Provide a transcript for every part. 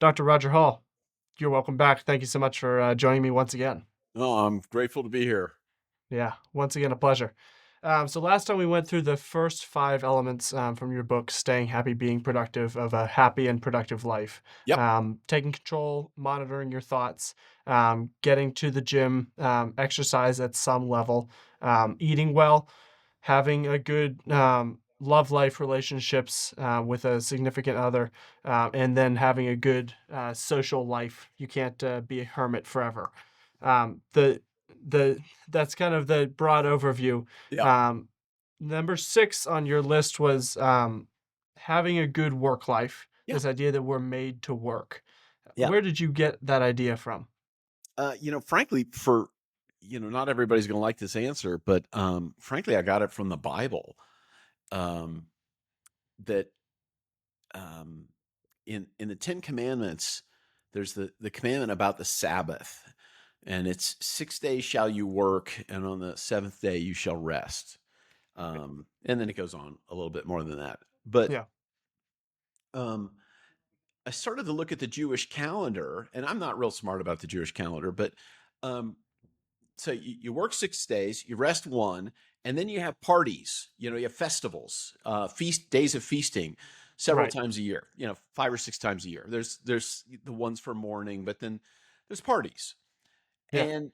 Dr. Roger Hall, you're welcome back. Thank you so much for joining me once again. Oh, I'm grateful to be here. Yeah, once again, a pleasure. So last time we went through the first five elements from your book, Staying Happy, Being Productive, of a Happy and Productive Life. Yep. Taking control, monitoring your thoughts, getting to the gym, exercise at some level, eating well, having a good love life relationships with a significant other, and then having a good social life. You can't be a hermit forever. The That's kind of the broad overview. Yeah. Um, Number six on your list was having a good work life. Yeah. This idea that we're made to work. Yeah. Where did you get that idea from? Frankly, not everybody's going to like this answer, but frankly, I got it from the Bible. Um, that um, in the Ten Commandments, there's the commandment about the Sabbath, and it's 6 days shall you work, and on the seventh day you shall rest. And then it goes on a little bit more than that. But Yeah, um, I started to look at the Jewish calendar, and I'm not real smart about the Jewish calendar, but um, so you work 6 days, you rest one, and then you have parties. You have festivals, feast days of feasting, several right. times a year. 5 or 6 times a year. There's the ones for mourning, but then there's parties. Yeah, And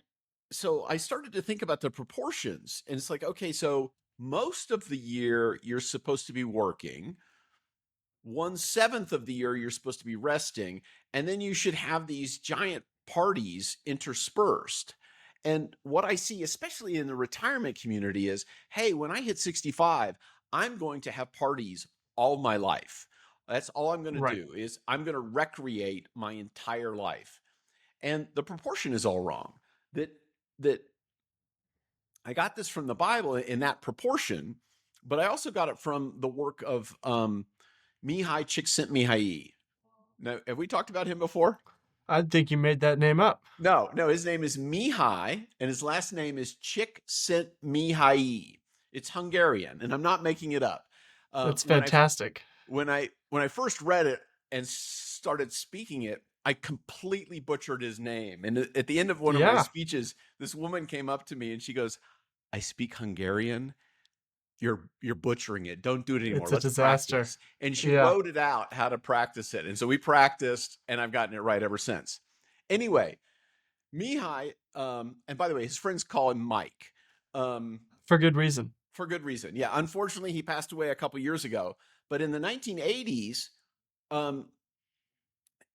so I started to think about the proportions, and it's like, okay, so most of the year you're supposed to be working. 1/7 of the year you're supposed to be resting, and then you should have these giant parties interspersed. And what I see, especially in the retirement community, is, hey, when I hit 65, I'm going to have parties all my life. That's all I'm going to right. do, is I'm going to recreate my entire life. And the proportion is all wrong. That I got this from the Bible in that proportion, but I also got it from the work of Mihai Csikszentmihalyi. Now, have we talked about him before? I think you made that name up. No, no. His name is Mihai, and his last name is Csikszentmihalyi. It's Hungarian, and I'm not making it up. That's When I fantastic. when I first read it and started speaking it, I completely butchered his name. And at the end of one of my Yeah, speeches, this woman came up to me and she goes, "I speak Hungarian. You're butchering it. Don't do it anymore. it's a Let's disaster. practice." And she Yeah. wrote it out how to practice it. And so we practiced, and I've gotten it right ever since. Anyway, Mihai, and by the way, his friends call him Mike, um, For good reason. for good reason. Yeah, unfortunately, he passed away a couple years ago. But in the 1980s, um,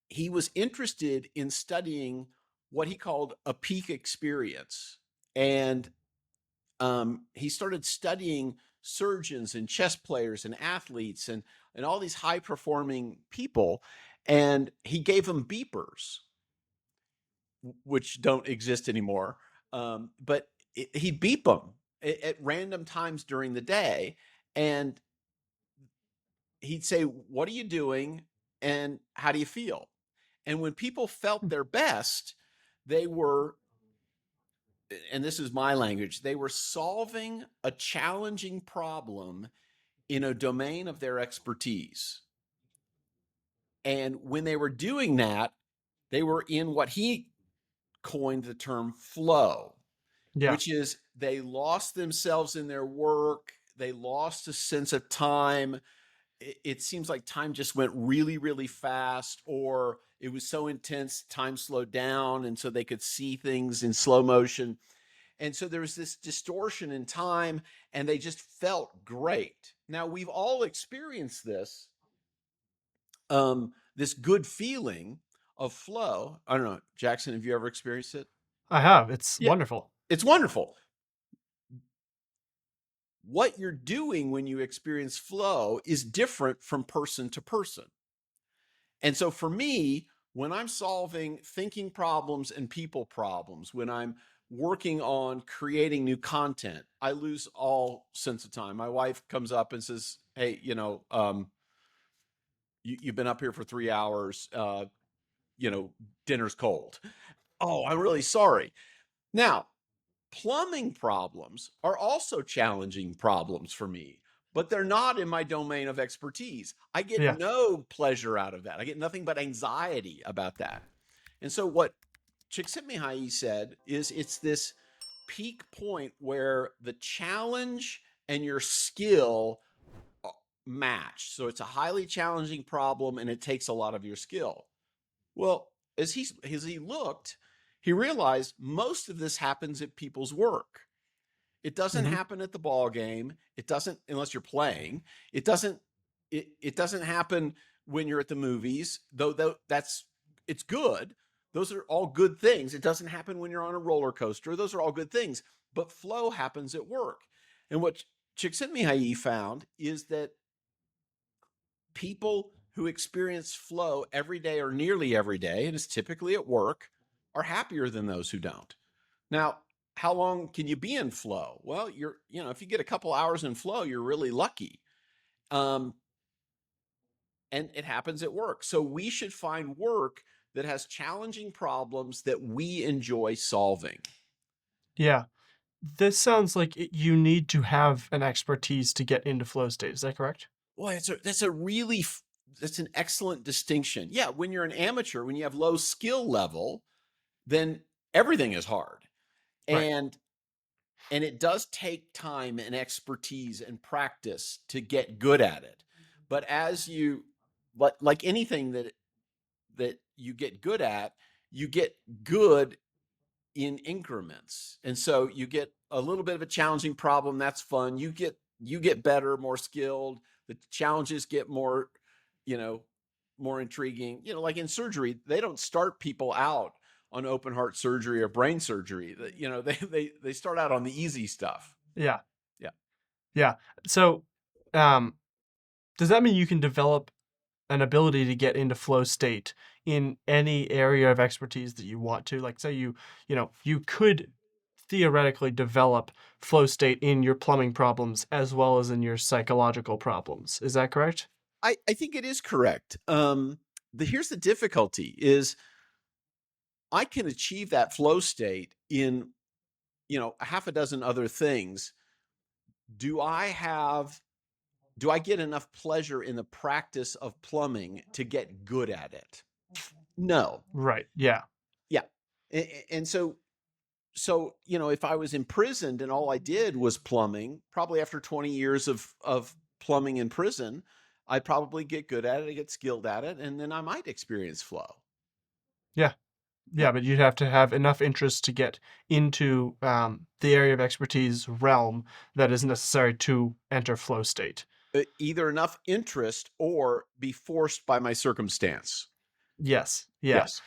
he was interested in studying what he called a peak experience. And he started studying surgeons and chess players and athletes and all these high performing people. And he gave them beepers, which don't exist anymore. But he'd beep them at random times during the day. And he'd say, "What are you doing? And how do you feel?" And when people felt their best, they were, and this is my language, they were solving a challenging problem in a domain of their expertise. And when they were doing that, they were in what he coined the term flow, Yeah. which is they lost themselves in their work, they lost a sense of time. It seems like time just went really, really fast, or it was so intense, time slowed down, and so they could see things in slow motion. And so there was this distortion in time, and they just felt great. Now, we've all experienced this good feeling of flow. I don't know, Jackson, have you ever experienced it? I have. It's Yeah, wonderful. it's wonderful. What you're doing when you experience flow is different from person to person. And so for me, when I'm solving thinking problems and people problems, when I'm working on creating new content, I lose all sense of time. My wife comes up and says, "Hey, you've been up here for 3 hours. You know, dinner's cold." Oh, I'm really sorry. Now, plumbing problems are also challenging problems for me. but they're not in my domain of expertise. I get Yeah. no pleasure out of that. I get nothing but anxiety about that. And so what Csikszentmihalyi said is it's this peak point where the challenge and your skill match. So it's a highly challenging problem and it takes a lot of your skill. Well, as he looked, he realized most of this happens at people's work. It doesn't Hmm. happen at the ball game. It doesn't unless you're playing. It doesn't it doesn't happen when you're at the movies, though that's it's good. Those are all good things. It doesn't happen when you're on a roller coaster. Those are all good things. But flow happens at work. And what Csikszentmihalyi found is that people who experience flow every day or nearly every day, and it's typically at work, are happier than those who don't. Now, how long can you be in flow? Well, if you get a couple hours in flow, you're really lucky. Um, and it happens at work. So we should find work that has challenging problems that we enjoy solving. Yeah. This sounds like you need to have an expertise to get into flow state. Is that correct? Boy, that's an excellent distinction. Yeah, when you're an amateur, when you have low skill level, then everything is hard. Right. And and it does take time and expertise and practice to get good at it. But as you like anything that you get good at, you get good in increments. And so you get a little bit of a challenging problem, that's fun. You get better, more skilled. The challenges get more, you know, more intriguing. Like in surgery, they don't start people out on open heart surgery or brain surgery. They start out on the easy stuff. Yeah. Yeah. Yeah. So, um, does that mean you can develop an ability to get into flow state in any area of expertise that you want to? Like, say you could theoretically develop flow state in your plumbing problems as well as in your psychological problems. Is that correct? I think it is correct. Here's the difficulty is I can achieve that flow state in, a half a dozen other things. Do I have do I get enough pleasure in the practice of plumbing to get good at it? No. Right. Yeah. Yeah. And so if I was imprisoned and all I did was plumbing, probably after 20 years of plumbing in prison, I'd probably get good at it, I get skilled at it, and then I might experience flow. Yeah. Yeah. Yeah, but you'd have to have enough interest to get into the area of expertise realm that is necessary to enter flow state. Either enough interest or be forced by my circumstance. Yes. Yeah. Yes.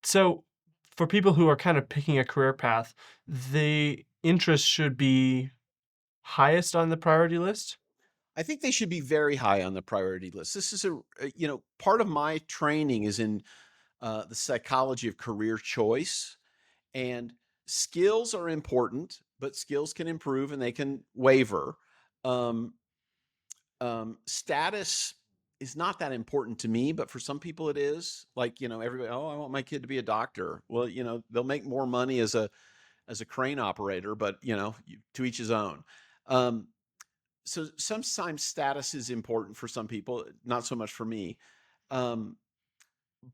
So for people who are kind of picking a career path, the interest should be highest on the priority list. I think they should be very high on the priority list. This is part of my training is in the psychology of career choice, and skills are important, but skills can improve and they can waver. Um, Status is not that important to me, but for some people it is. Like, everybody, oh, I want my kid to be a doctor. Well, they'll make more money as a crane operator, but to each his own. Um, so sometimes status is important for some people, not so much for me. Um,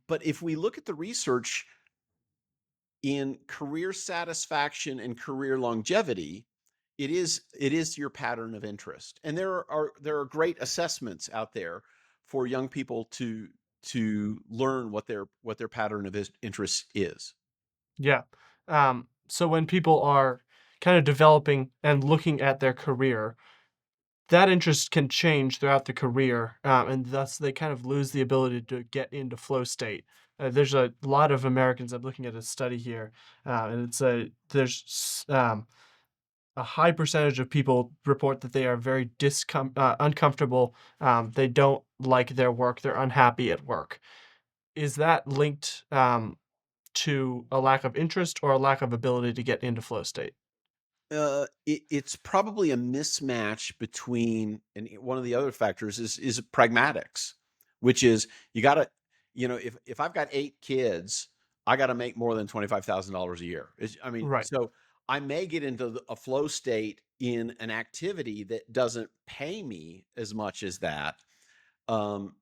but if we look at the research in career satisfaction and career longevity, it is your pattern of interest, and there are great assessments out there for young people to learn what their pattern of interest is. Yeah. So when people are kind of developing and looking at their career, that interest can change throughout the career, and thus they kind of lose the ability to get into flow state. There's a lot of Americans. I'm looking at a study here, and a high percentage of people report that they are very uncomfortable. They don't like their work. They're unhappy at work. Is that linked to a lack of interest or a lack of ability to get into flow state? It's probably a mismatch between, and one of the other factors is pragmatics, which is you got to, if I've got 8 kids, I got to make more than $25,000 a year. I mean, Right. so I may get into a flow state in an activity that doesn't pay me as much as that.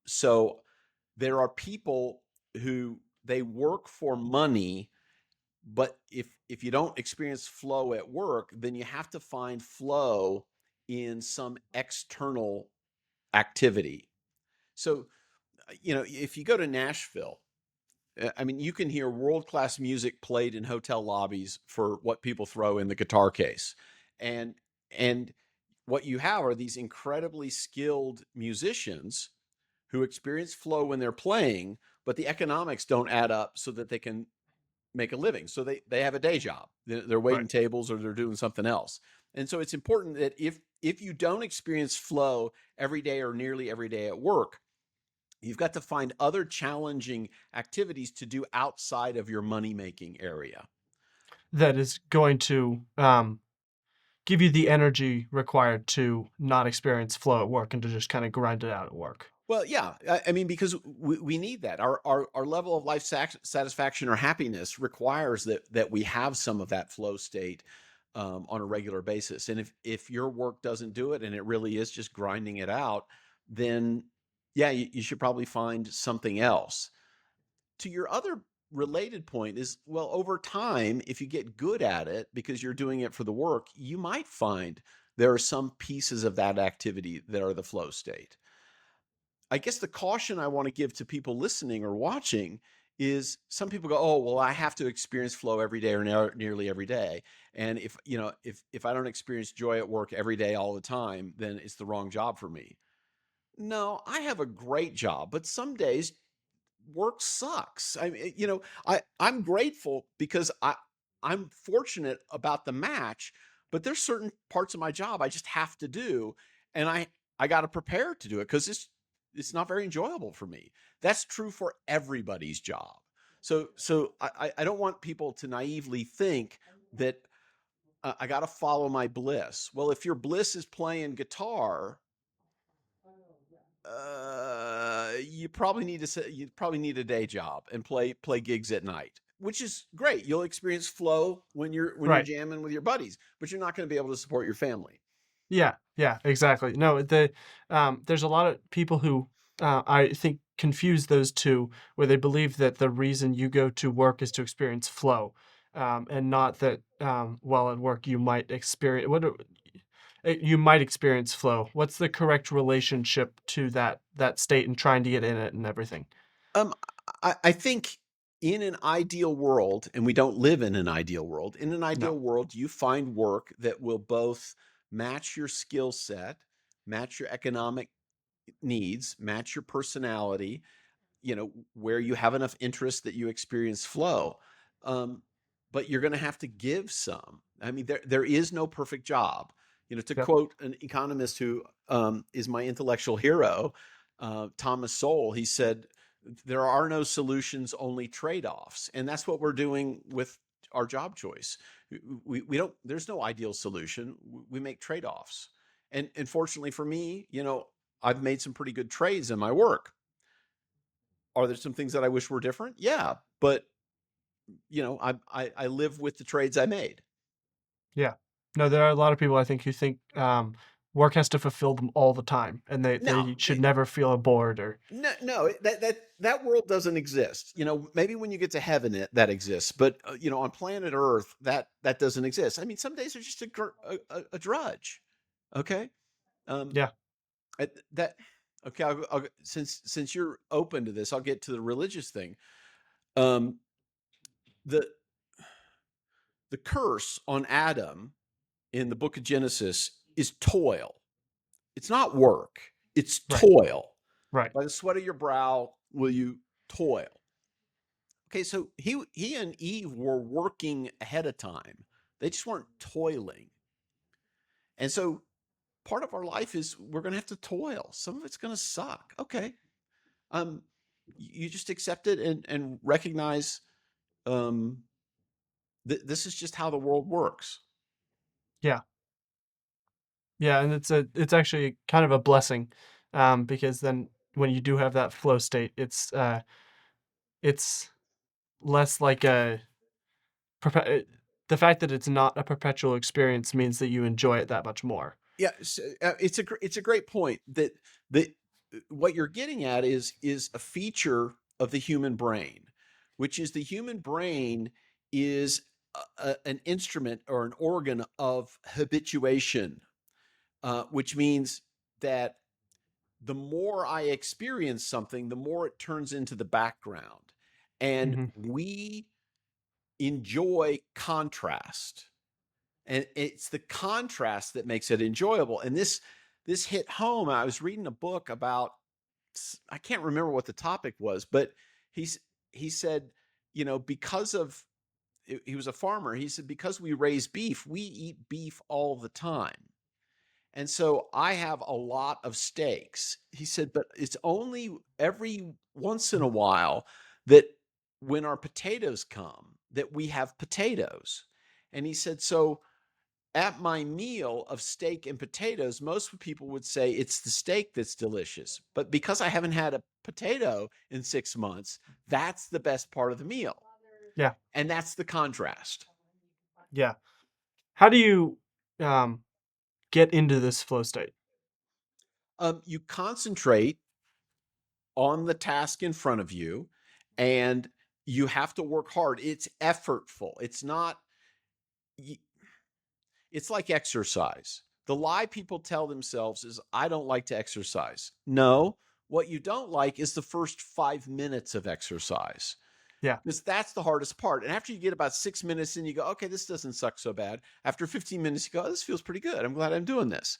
So there are people who they work for money, but if you don't experience flow at work, then you have to find flow in some external activity. So, if you go to Nashville, I mean, you can hear world class music played in hotel lobbies for what people throw in the guitar case, and and what you have are these incredibly skilled musicians who experience flow when they're playing, but the economics don't add up so that they can make a living. So they have a day job. They're Right. waiting tables or they're doing something else. And so it's important that if you don't experience flow every day or nearly every day at work, you've got to find other challenging activities to do outside of your money making area. That is going to give you the energy required to not experience flow at work and to just kind of grind it out at work. Well, yeah, I mean, because we need that. Our level of life satisfaction or happiness requires that we have some of that flow state on a regular basis. And if your work doesn't do it, and it really is just grinding it out, then yeah, you should probably find something else. To your other related point is, well, over time, if you get good at it because you're doing it for the work, you might find there are some pieces of that activity that are the flow state. I guess the caution I want to give to people listening or watching is some people go, "Oh, well, I have to experience flow every day or nearly every day, and if I don't experience joy at work every day all the time, then it's the wrong job for me." No, I have a great job, but some days work sucks. I mean, I'm grateful because I'm fortunate about the match, but there's certain parts of my job I just have to do, and I got to prepare to do it because it's not very enjoyable for me. That's true for everybody's job. So I don't want people to naively think that I got to follow my bliss. Well, if your bliss is playing guitar, you probably need a day job and play gigs at night, which is great. You'll experience flow when you're Right. jamming with your buddies, but you're not going to be able to support your family. Yeah, yeah, exactly. No, there's a lot of people who I think confuse those two, where they believe that the reason you go to work is to experience flow, and not that while at work you might experience you might experience flow. What's the correct relationship to that state and trying to get in it and everything? Um, I think in an ideal world, and we don't live in an ideal world. In an No. ideal world, you find work that will both match your skill set, match your economic needs, match your personality, where you have enough interest that you experience flow. Um, but you're going to have to give some. I mean, there is no perfect job. To Yep. quote an economist who is my intellectual hero, Thomas Sowell, he said, "There are no solutions, only trade-offs," and that's what we're doing with our job choice. We don't. There's no ideal solution. We make trade-offs, and fortunately for me, I've made some pretty good trades in my work. Are there some things that I wish were different? Yeah, but I live with the trades I made. Yeah. No, there are a lot of people I think who think work has to fulfill them all the time, and No, they should never feel bored or no, no. That world doesn't exist. Maybe when you get to heaven, that exists, but on planet Earth, that doesn't exist. I mean, some days are just a drudge. Okay, um, yeah. that. Okay, since you're open to this, I'll get to the religious thing. Um, the the curse on Adam in the book of Genesis is toil. It's not work, it's Right. toil. Right. By the sweat of your brow will you toil. Okay, so he and Eve were working ahead of time. They just weren't toiling. And so part of our life is we're going to have to toil. Some of it's going to suck. Okay. Um you just accept it and recognize um that this is just how the world works. Yeah. Yeah, and it's actually kind of a blessing, because then when you do have that flow state, it's less like a the fact that it's not a perpetual experience means that you enjoy it that much more. Yeah, it's a great point that that what you're getting at is a feature of the human brain, which is the human brain is an instrument or an organ of habituation, which means that the more I experience something, the more it turns into the background, and Mhm. we enjoy contrast, and it's the contrast that makes it enjoyable. And this hit home. I was reading a book about, I can't remember what the topic was, but he's he said, because of, he was a farmer. He said, because we raise beef, we eat beef all the time. And so I have a lot of steaks. He said, but it's only every once in a while that when our potatoes come, that we have potatoes. And he said, so at my meal of steak and potatoes, most people would say it's the steak that's delicious. But because I haven't had a potato in 6 months, that's the best part of the meal. Yeah, And that's the contrast. yeah. How do you um, get into this flow state? You concentrate on the task in front of you, and you have to work hard. It's effortful. It's like exercise. The lie people tell themselves is, I don't like to exercise. No, what you don't like is the first 5 minutes of exercise, Yeah, because that's the hardest part. And after you get about 6 minutes in, you go, okay, this doesn't suck so bad. After 15 minutes, you go, oh, this feels pretty good. I'm glad I'm doing this.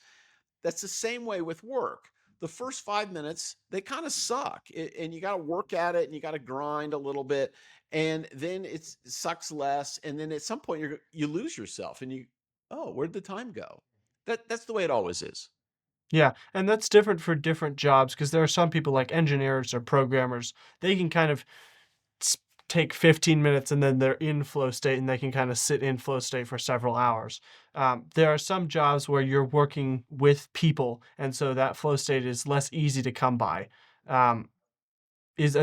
That's the same way with work. The first 5 minutes, they kind of suck, and you got to work at it, and you got to grind a little bit, and then it sucks less, and then at some point you lose yourself, and oh, where'd the time go? That's the way it always is. yeah, and that's different for different jobs because there are some people like engineers or programmers. They can kind of s- take 15 minutes and then they're in flow state and they can kind of sit in flow state for several hours. There are some jobs where you're working with people, and so that flow state is less easy to come by. Um, is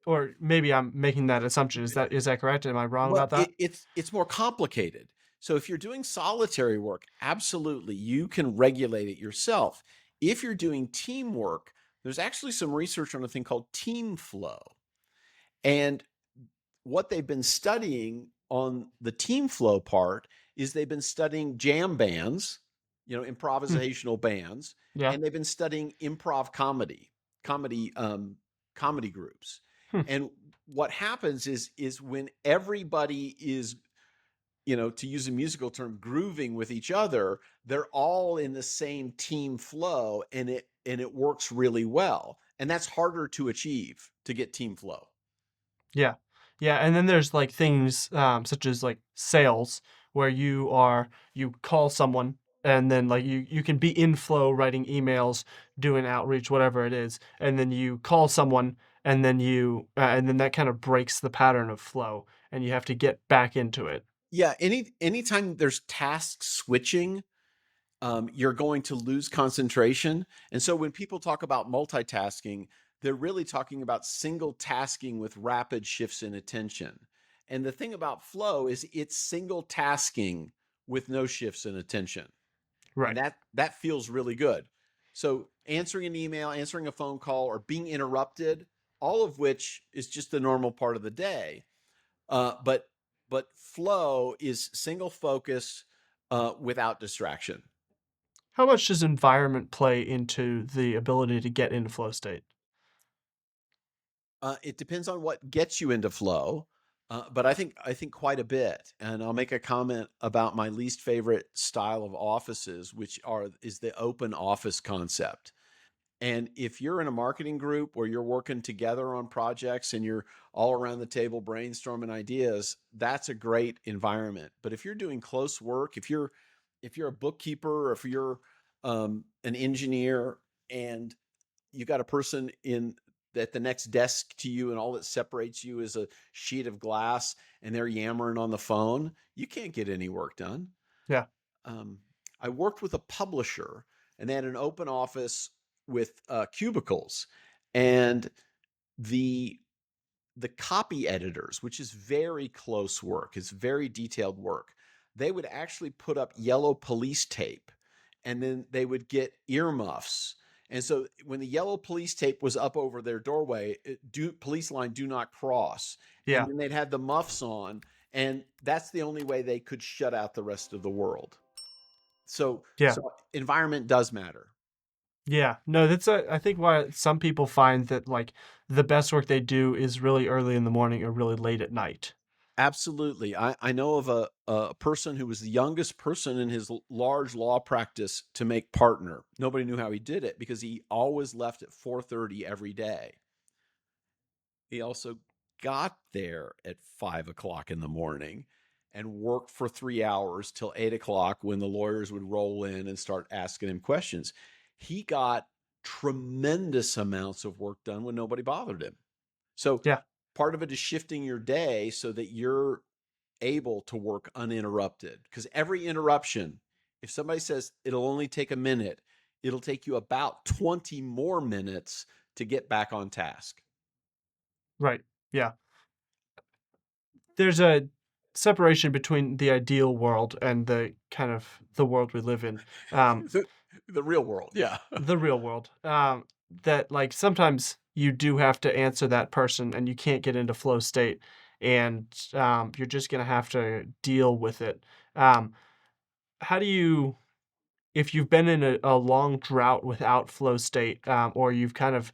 or maybe I'm making that assumption. Is that correct? Am I wrong Well, about that? it's more complicated. So if you're doing solitary work, absolutely, you can regulate it yourself. If you're doing teamwork, there's actually some research on a thing called team flow. And what they've been studying on the team flow part is they've been studying jam bands, Hmm. improvisational bands, Yeah. and they've been studying improv comedy, comedy groups. Hmm. And what happens is when everybody is, to use a musical term, grooving with each other, they're all in the same team flow, and it works really well. And that's harder to achieve, to get team flow. Yeah. Yeah, and then there's like things such as like sales where you call someone and then like you can be in flow writing emails, doing outreach, whatever it is, and then you call someone and then that kind of breaks the pattern of flow and you have to get back into it. Yeah, anytime there's task switching, you're going to lose concentration. And so when people talk about multitasking, they're really talking about single tasking with rapid shifts in attention. And the thing about flow is it's single tasking with no shifts in attention. And Right. that feels really good. So answering an email, answering a phone call, or being interrupted, all of which is just the normal part of the day. But flow is single focus, without distraction. How much does environment play into the ability to get into flow state? It depends on what gets you into flow, but I think quite a bit. And I'll make a comment about my least favorite style of offices, which is the open office concept. And if you're in a marketing group where you're working together on projects and you're all around the table brainstorming ideas, that's a great environment. But if you're doing close work, if you're a bookkeeper, or if you're an engineer, and you got a person in at the next desk to you, and all that separates you is a sheet of glass, and they're yammering on the phone, you can't get any work done. Yeah. um, I worked with a publisher, and they had an open office with cubicles, and the the copy editors, which is very close work, it's very detailed work. they would actually put up yellow police tape, and then they would get earmuffs. And so when the yellow police tape was up over their doorway, police line do not cross. And Yeah. then they'd have the muffs on, and that's the only way they could shut out the rest of the world. So Yeah. so environment does matter. Yeah. No, that's I think why some people find that like the best work they do is really early in the morning or really late at night. Absolutely. I know of a person who was the youngest person in his large law practice to make partner. Nobody knew how he did it because he always left at 4:30 every day. He also got there at 5 o'clock in the morning and worked for 3 hours till 8 o'clock when the lawyers would roll in and start asking him questions. He got tremendous amounts of work done when nobody bothered him. So Yeah. part of it is shifting your day so that you're able to work uninterrupted. Because every interruption, if somebody says it'll only take a minute, it'll take you about 20 more minutes to get back on task. Right. Yeah. There's a separation between the ideal world and the kind of the world we live in. Um, the, the real world, yeah. the real world. That like sometimes you do have to answer that person and you can't get into flow state and you're just gonna have to deal with it. Um, how do you if you've been in a long drought without flow state, or you've kind of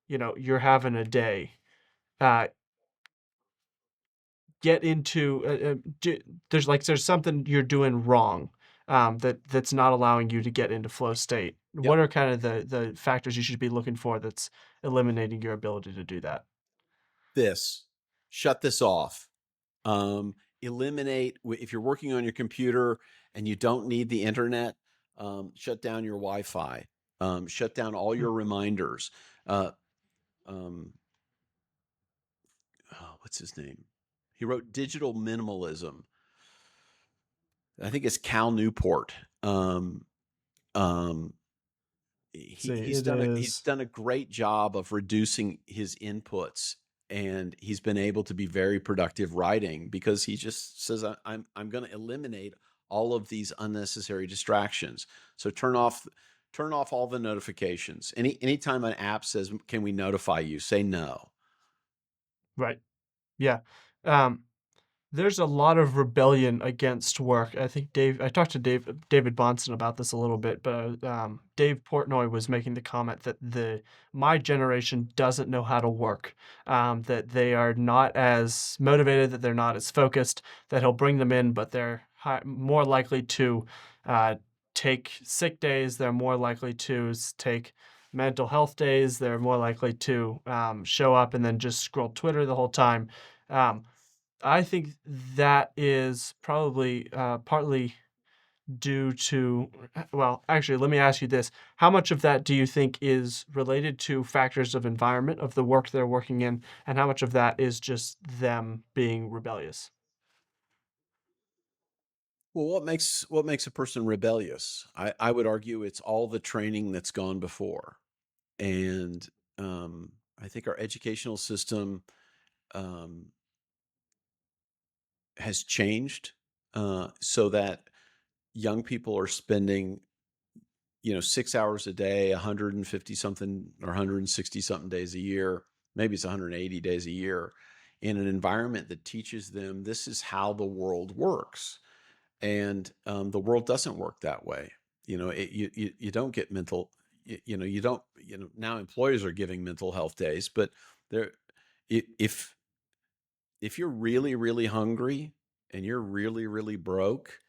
you're having a day, uh, get into there's something you're doing wrong that's not allowing you to get into flow state. What Yep. are kind of the factors you should be looking for that's eliminating your ability to do that? This, shut this off. Um, Eliminate, if you're working on your computer and you don't need the internet, shut down your Wi-Fi, shut down all Hmm. your reminders. Uh, um, what's his name? He wrote Digital Minimalism. I think it's Cal Newport. Um, See, he's it he's is done a great job of reducing his inputs, and he's been able to be very productive writing because he just says I'm going to eliminate all of these unnecessary distractions. So turn off all the notifications. Anytime an app says can we notify you, say no. right. Yeah. Um, There's a lot of rebellion against work. I think I talked to David Bonson about this a little bit, but Dave Portnoy was making the comment that my generation doesn't know how to work, that they are not as motivated, that they're not as focused, that he'll bring them in, but they're more likely to uh, take sick days. They're more likely to take mental health days. They're more likely to show up and then just scroll Twitter the whole time. Um, I think that is probably partly due to, well, actually, let me ask you this. How much of that do you think is related to factors of environment, of the work they're working in, and how much of that is just them being rebellious? Well, what makes a person rebellious? I would argue it's all the training that's gone before, and I think our educational system um, has changed so that young people are spending 6 hours a day, 150 something or 160 something days a year, maybe it's 180 days a year, in an environment that teaches them this is how the world works. And the world doesn't work that way. You don't get mental, you don't, now employers are giving mental health days, but there, if you're really, really hungry and you're really, really broke,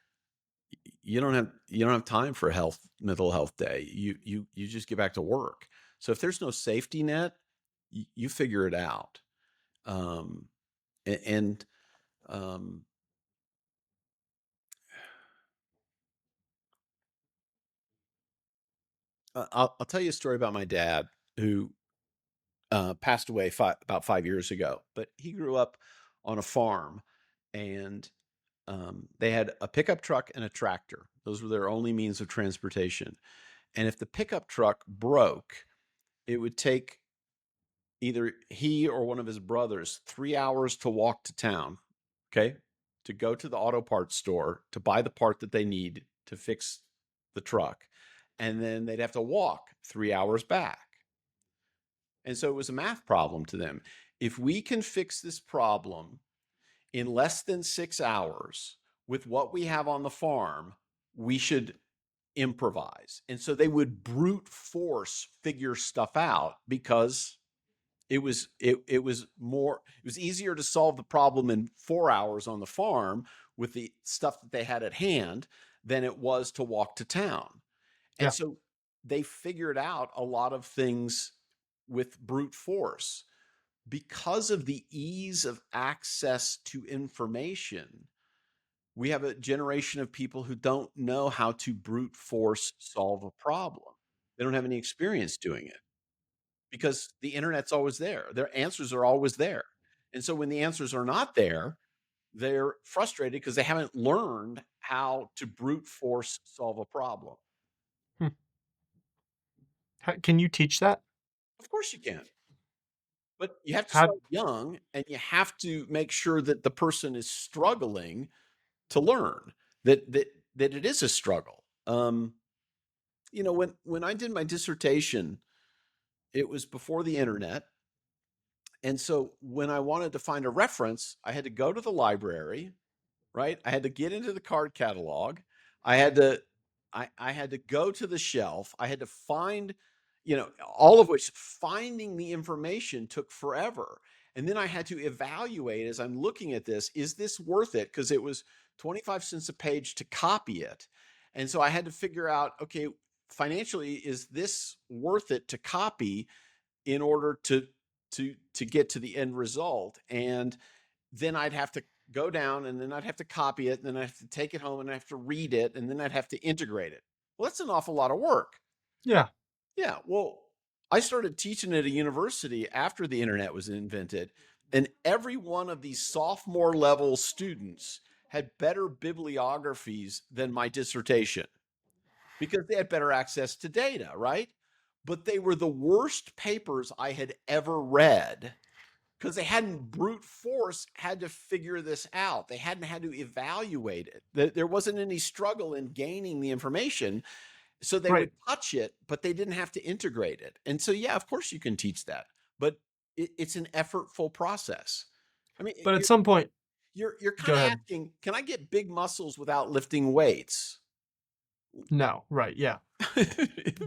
you don't have time for a mental health day. You just get back to work. So if there's no safety net, you figure it out. Um, and um, I'll tell you a story about my dad who passed away about 5 years ago. But he grew up on a farm, and they had a pickup truck and a tractor. Those were their only means of transportation. And if the pickup truck broke, it would take either he or one of his brothers 3 hours to walk to town, okay, to go to the auto parts store to buy the part that they need to fix the truck. And then they'd have to walk 3 hours back. And so it was a math problem to them. If we can fix this problem in less than 6 hours with what we have on the farm, we should improvise. And so they would brute force figure stuff out because it was easier to solve the problem in 4 hours on the farm with the stuff that they had at hand than it was to walk to town. And Yeah. so they figured out a lot of things with brute force because of the ease of access to information. We have a generation of people who don't know how to brute force solve a problem. They don't have any experience doing it because the internet's always there. Their answers are always there. And so when the answers are not there, they're frustrated because they haven't learned how to brute force solve a problem. Hmm. Can you teach that? Of course you can, but you have to How start young and you have to make sure that the person is struggling to learn that it is a struggle. When I did my dissertation, it was before the internet. And so when I wanted to find a reference, I had to go to the library, right? I had to get into the card catalog. I had to I had to go to the shelf. I had to find, all of which finding the information took forever. And then I had to evaluate as I'm looking at this, is this worth it? Because it was 25 cents a page to copy it. And so I had to figure out, okay, financially, is this worth it to copy in order to get to the end result? And then I'd have to go down and then I'd have to copy it and then I have to take it home and I have to read it and then I'd have to integrate it. Well, that's an awful lot of work. Yeah. Yeah. Well, I started teaching at a university after the internet was invented, and every one of these sophomore level students had better bibliographies than my dissertation because they had better access to data, right? But they were the worst papers I had ever read because they hadn't brute force had to figure this out. They hadn't had to evaluate it. There wasn't any struggle in gaining the information. So they Right. would touch it, but they didn't have to integrate it. And so, yeah, of course you can teach that, but it's an effortful process. I mean, But at some point, you're go kind of ahead. asking, can I get big muscles without lifting weights? No. Right. Yeah.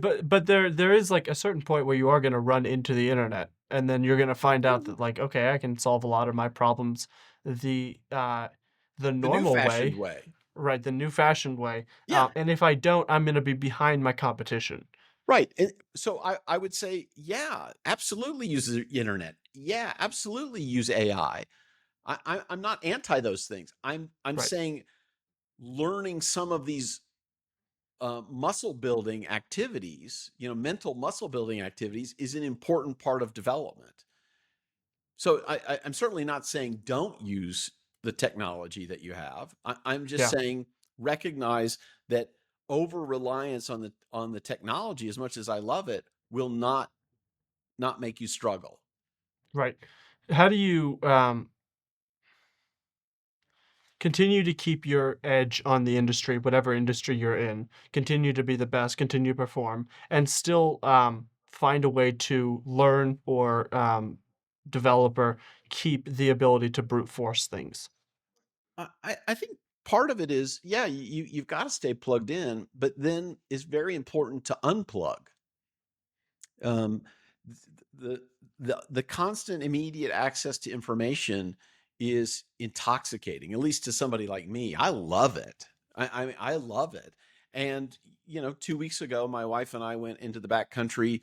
But there is like a certain point where you are going to run into the internet, and then you're going to find out that like, okay, I can solve a lot of my problems the The new normal fashioned way, way. right? The new fashioned way. Yeah, And if I don't, I'm going to be behind my competition. right. And so I would say, yeah, absolutely use the internet. Yeah, absolutely use AI. I'm not anti those things. I'm Right. saying learning some of these muscle building activities, mental muscle building activities, is an important part of development. So I'm certainly not saying don't use the technology that you have. I'm just Yeah. saying recognize that over reliance on the technology, as much as I love it, will not make you struggle. Right. How do you continue to keep your edge on the industry, whatever industry you're in, continue to be the best, continue to perform, and still find a way to learn or develop or keep the ability to brute force things? I think part of it is, yeah, you've got to stay plugged in, but then it's very important to unplug. Um, the the constant immediate access to information is intoxicating, at least to somebody like me. I love it. I love it. And 2 weeks ago, my wife and I went into the back country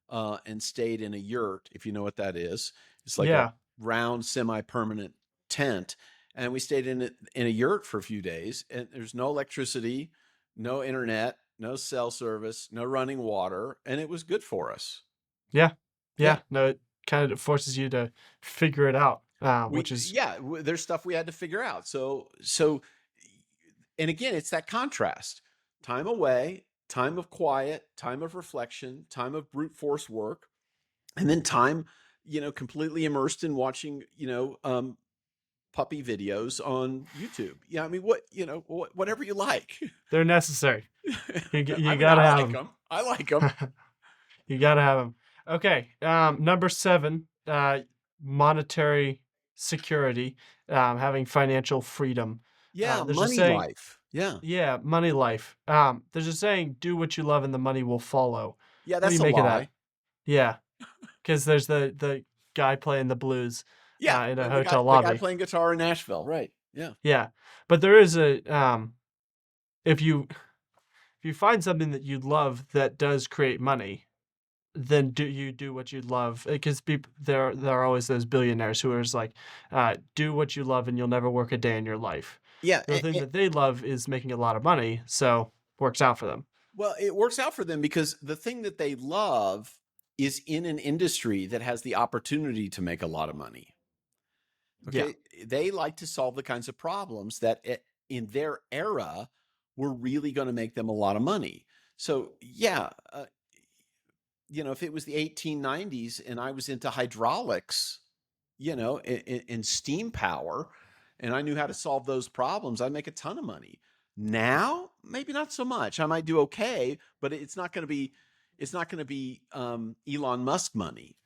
and stayed in a yurt. If you know what that is, it's like a Yeah. round, semi-permanent tent, and we stayed in a yurt for a few days. And there's no electricity, no internet, no cell service, no running water, and it was good for us. Yeah. Yeah, Yeah. No, it kind of forces you to figure it out, which is, there's stuff we had to figure out. So, and again, it's that contrast: time away, time of quiet, time of reflection, time of brute force work, and then time, completely immersed in watching, puppy videos on YouTube. Yeah, I mean, what whatever you like. They're necessary. I You mean, I gotta have like them. them. I like them. You gotta have them. Okay. Number seven, monetary security, having financial freedom. Yeah, There's a money saying, life. Yeah, yeah, money life. There's a saying, do what you love and the money will follow. yeah, What do you that's a make of that? lie. Yeah, because there's the guy playing the blues, Yeah, in a the guy hotel the guy lobby. playing guitar in Nashville, right? Yeah. Yeah, but there is a if you find something that you love that does create money, then do what you love, because people there are always those billionaires who are just like, do what you love and you'll never work a day in your life. Yeah, The thing that they love is making a lot of money, so works out for them. well, it works out for them because the thing that they love is in an industry that has the opportunity to make a lot of money. Yeah, Okay, they like to solve the kinds of problems that in their era were really going to make them a lot of money. So, yeah, if it was the 1890s and I was into hydraulics, and steam power, and I knew how to solve those problems, I'd make a ton of money. Now, maybe not so much. I might do okay, but it's not going to be Elon Musk money.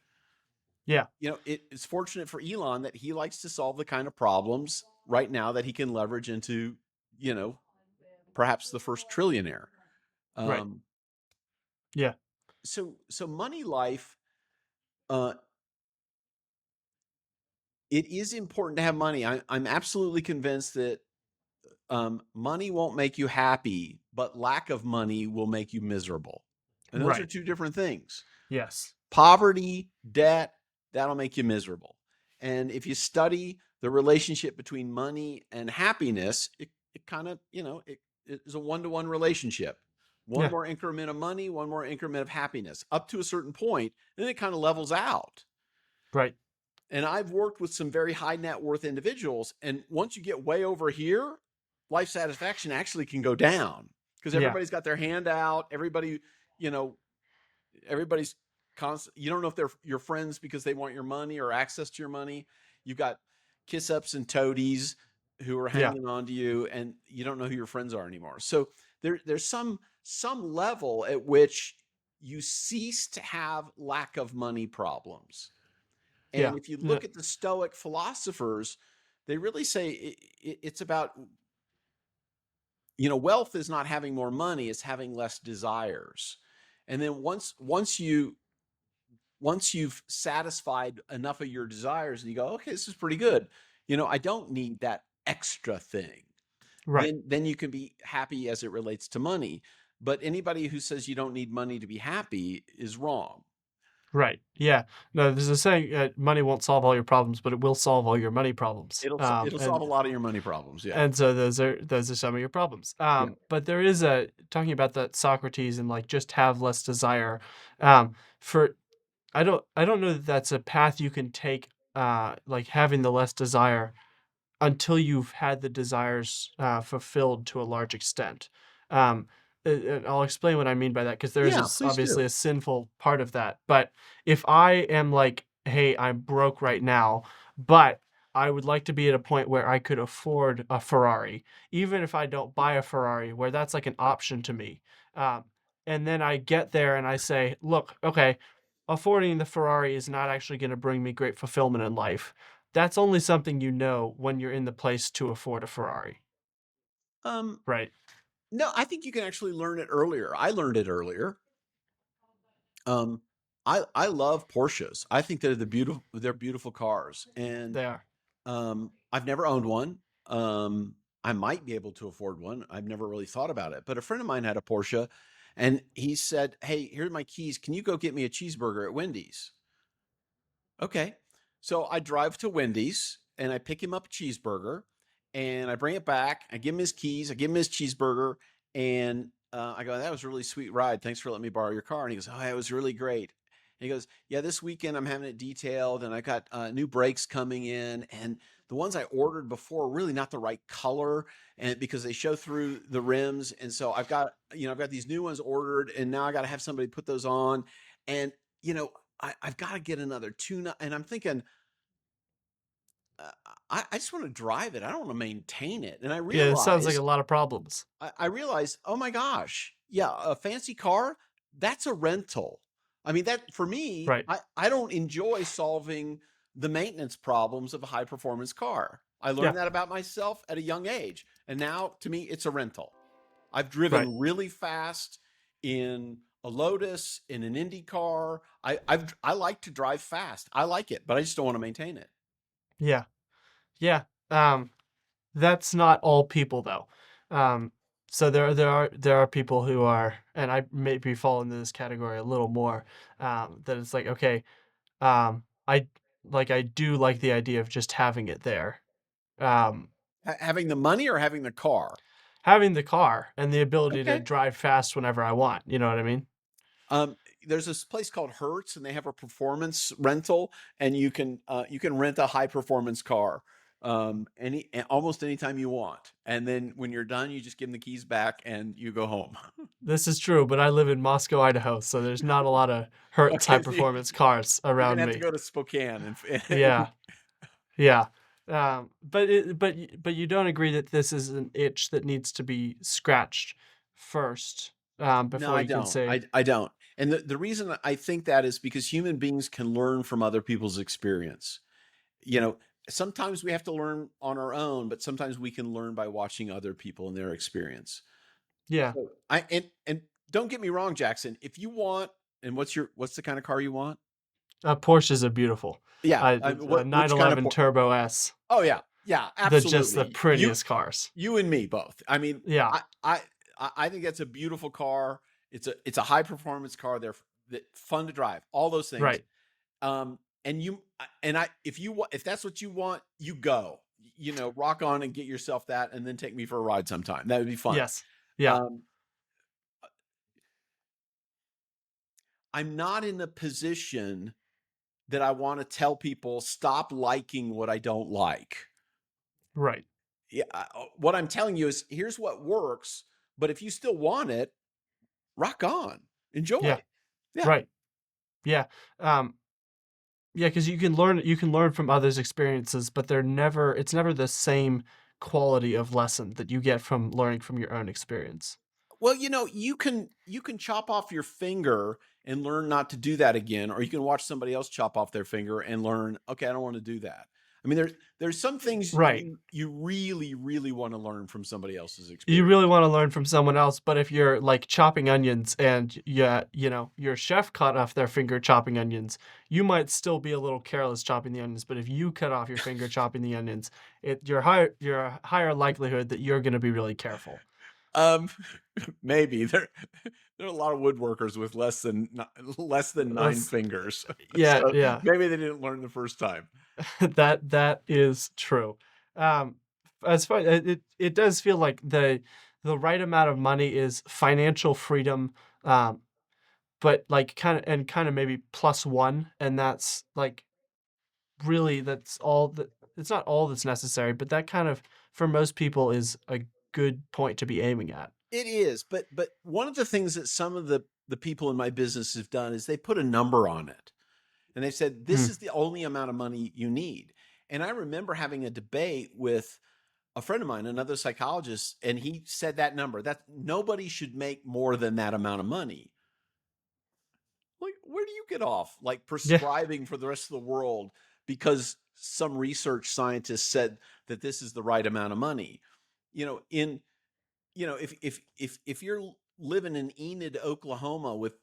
yeah, It's fortunate for Elon that he likes to solve the kind of problems right now that he can leverage into, you know, perhaps the first trillionaire. right, Um, yeah, so money life, uh, it is important to have money. I'm absolutely convinced that money won't make you happy, but lack of money will make you miserable. And those are right, two different things. yes, Poverty, debt, that'll make you miserable. And if you study the relationship between money and happiness, it kind of, it is a one-to-one relationship. One yeah, more increment of money, one more increment of happiness, up to a certain point, then it kind of levels out. right, And I've worked with some very high net worth individuals. And once you get way over here, life satisfaction actually can go down because yeah, everybody's got their hand out. You know, everybody's constant. You don't know if they're your friends because they want your money or access to your money. You've got kiss ups and toadies who are yeah, hanging on to you, and you don't know who your friends are anymore. So there's some level at which you cease to have lack of money problems. yeah, And if you yeah, look at the Stoic philosophers, they really say it's about, wealth is not having more money, it's having less desires. And then once you've satisfied enough of your desires and you go, okay, this is pretty good. I don't need that extra thing. right. Then you can be happy as it relates to money. But anybody who says you don't need money to be happy is wrong. Right. Yeah. No, there's a saying, money won't solve all your problems, but it will solve all your money problems. It'll solve a lot of your money problems. Yeah. And so those are some of your problems. Yeah. But there is a talking about that Socrates and like just have less desire. For I don't know that that's a path you can take. Like having the less desire until you've had the desires fulfilled to a large extent. Um, and I'll explain what I mean by that because there is Yeah, please do. obviously a sinful part of that. But if I am like, hey, I'm broke right now, but I would like to be at a point where I could afford a Ferrari, even if I don't buy a Ferrari, where that's like an option to me. Um, and then I get there and I say, look, okay, affording the Ferrari is not actually going to bring me great fulfillment in life. That's only something you know when you're in the place to afford a Ferrari, Um, right? no, I think you can actually learn it earlier. I learned it earlier. Um, I love Porsches. I think they're beautiful cars, and They are. I've never owned one. I might be able to afford one. I've never really thought about it. But a friend of mine had a Porsche, and he said, "Hey, here's my keys. Can you go get me a cheeseburger at Wendy's?" Okay. So I drive to Wendy's and I pick him up a cheeseburger and I bring it back. I give him his keys. I give him his cheeseburger. And I go, that was a really sweet ride. Thanks for letting me borrow your car. And he goes, oh, it was really great. And he goes, yeah, this weekend I'm having it detailed and I got new brakes coming in. And the ones I ordered before are really not the right color and because they show through the rims. And so I've got these new ones ordered and now I got to have somebody put those on. And, I've got to get another tuna. And I'm thinking, uh, I just want to drive it. I don't want to maintain it. And Yeah, it sounds like a lot of problems. I realized, oh my gosh, yeah, a fancy car, that's a rental. I mean, that for me, Right. I don't enjoy solving the maintenance problems of a high performance car. I Yeah. learned that about myself at a young age. And now to me, it's a rental. I've Right. driven really fast in a Lotus, in an Indy car. I like to drive fast. I like it, but I just don't want to maintain it. Yeah. Yeah. That's not all people though. Um, so there are people who are, and I maybe fall into this category a little more. That it's like, okay, I I do like the idea of just having it there. Um, Having the money or having the car? Having the car and the ability to Okay. drive fast whenever I want. You know what I mean? Um, there's this place called Hertz, and they have a performance rental, and you can rent a high performance car almost anytime you want. And then when you're done, you just give them the keys back and you go home. This is true, but I live in Moscow, Idaho, so there's not a lot of Hertz high Okay, so performance cars you're gonna around have to me. go to Spokane Yeah, yeah. But you don't agree that this is an itch that needs to be scratched first, No, before I you can don't. say, I don't. And the reason I think that is because human beings can learn from other people's experience. You know, sometimes we have to learn on our own, but sometimes we can learn by watching other people and their experience. yeah, So and don't get me wrong, Jackson. If you want, and what's the kind of car you want? Porsches are beautiful. Yeah, It's a what which kind of 911 Turbo S, Oh yeah, yeah, just the absolutely. prettiest cars. You and me both. I mean, Yeah, I think that's a beautiful car. It's a high performance car. They're fun to drive. All those things. right. And you and I if that's what you want, you go. You know, rock on and get yourself that, and then take me for a ride sometime. That would be fun. Yes. Yeah. Um, I'm not in a position that I want to tell people stop liking what I don't like. Right. Yeah, what I'm telling you is here's what works, but if you still want it, rock on, Yeah. enjoy. Yeah. Right. Yeah. Um, Yeah, because you can learn from others' experiences, but it's never the same quality of lesson that you get from learning from your own experience. Well, you can chop off your finger and learn not to do that again, or you can watch somebody else chop off their finger and learn, okay, I don't want to do that. I mean, there's some things Right. you really really want to learn from somebody else's You experience. really want to learn from someone else, but if you're like chopping onions and yeah, your chef cut off their finger chopping onions, you might still be a little careless chopping the onions, but if you cut off your finger chopping the onions, you're higher likelihood that you're going to be really careful. Um, maybe there are a lot of woodworkers with less than nine That's, fingers, yeah, so yeah. maybe they didn't learn the first time. That is true. Um, as far it does feel like the right amount of money is financial freedom, but like kind of maybe plus one, and that's like really that's all that it's not all that's necessary, but that kind of for most people is a good point to be aiming at. It is, but one of the things that some of the people in my business have done is they put a number on it, and they said this Hmm. is the only amount of money you need. And I remember having a debate with a friend of mine, another psychologist, and he said that number that nobody should make more than that amount of money. Like, where do you get off like Yeah, prescribing for the rest of the world because some research scientist said that this is the right amount of money? You know, in if you're living in Enid, Oklahoma with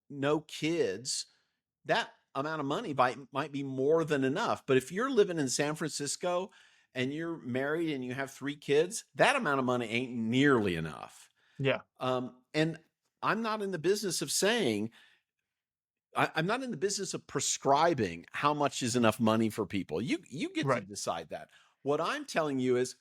no kids, that amount of money might be more than enough. But if you're living in San Francisco and you're married and you have 3 kids, that amount of money ain't nearly enough. yeah, And I'm not in the business of saying I'm not in the business of prescribing how much is enough money for people. You get to right. decide that. What I'm telling you is,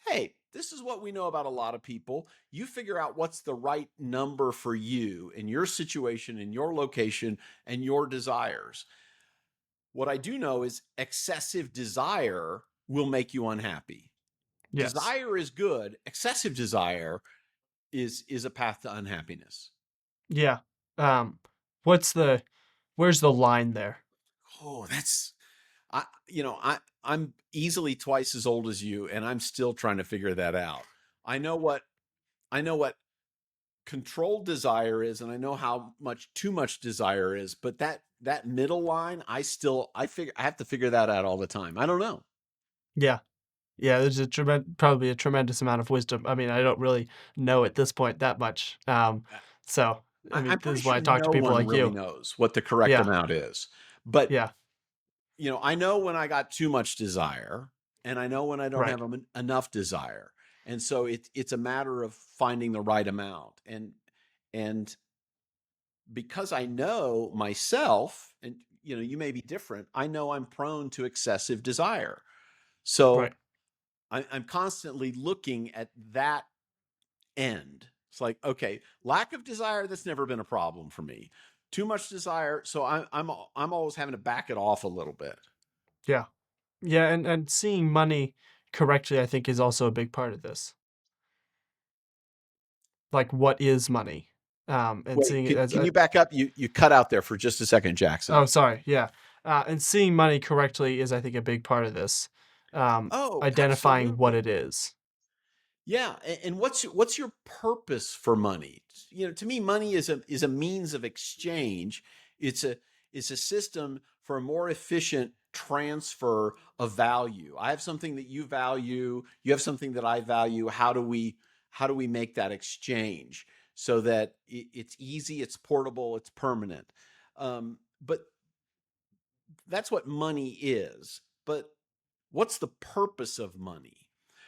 hey, this is what we know about a lot of people. You figure out what's the right number for you in your situation, in your location, and your desires. What I do know is excessive desire will make you unhappy. Yes. Desire is good. Excessive desire is a path to unhappiness. Yeah. Um, what's the where's the line there? Oh, that's I'm easily twice as old as you, and I'm still trying to figure that out. I know what I know what controlled desire is, and I know how much too much desire is, but that middle line, I have to figure that out all the time. I don't know. Yeah. Yeah, there's probably a tremendous amount of wisdom. I mean, I don't really know at this point that much. So, I mean, I'm this pretty is why sure I talk to no people one like really you. knows what the correct Yeah. amount is. But, Yeah. I know when I got too much desire, and I know when I don't Right. have enough desire. And so it's a matter of finding the right amount. And because I know myself, and you may be different, I know I'm prone to excessive desire. Right. So I'm constantly looking at that end. It's like, okay, lack of desire, that's never been a problem for me. Too much desire, so I'm always having to back it off a little bit. Yeah. Yeah, and seeing money correctly, I think, is also a big part of this. Like, what is money? And Wait, seeing it as can a you back up? You cut out there for just a second, Jackson. oh, sorry, yeah. And seeing money correctly is, I think, a big part of this. Oh, Identifying what absolutely. it is. Yeah, and what's your purpose for money? To me, money is a means of exchange. It's a system for a more efficient transfer of value. I have something that you value, you have something that I value. How do we make that exchange so that it's easy, it's portable, it's permanent? But that's what money is. But what's the purpose of money?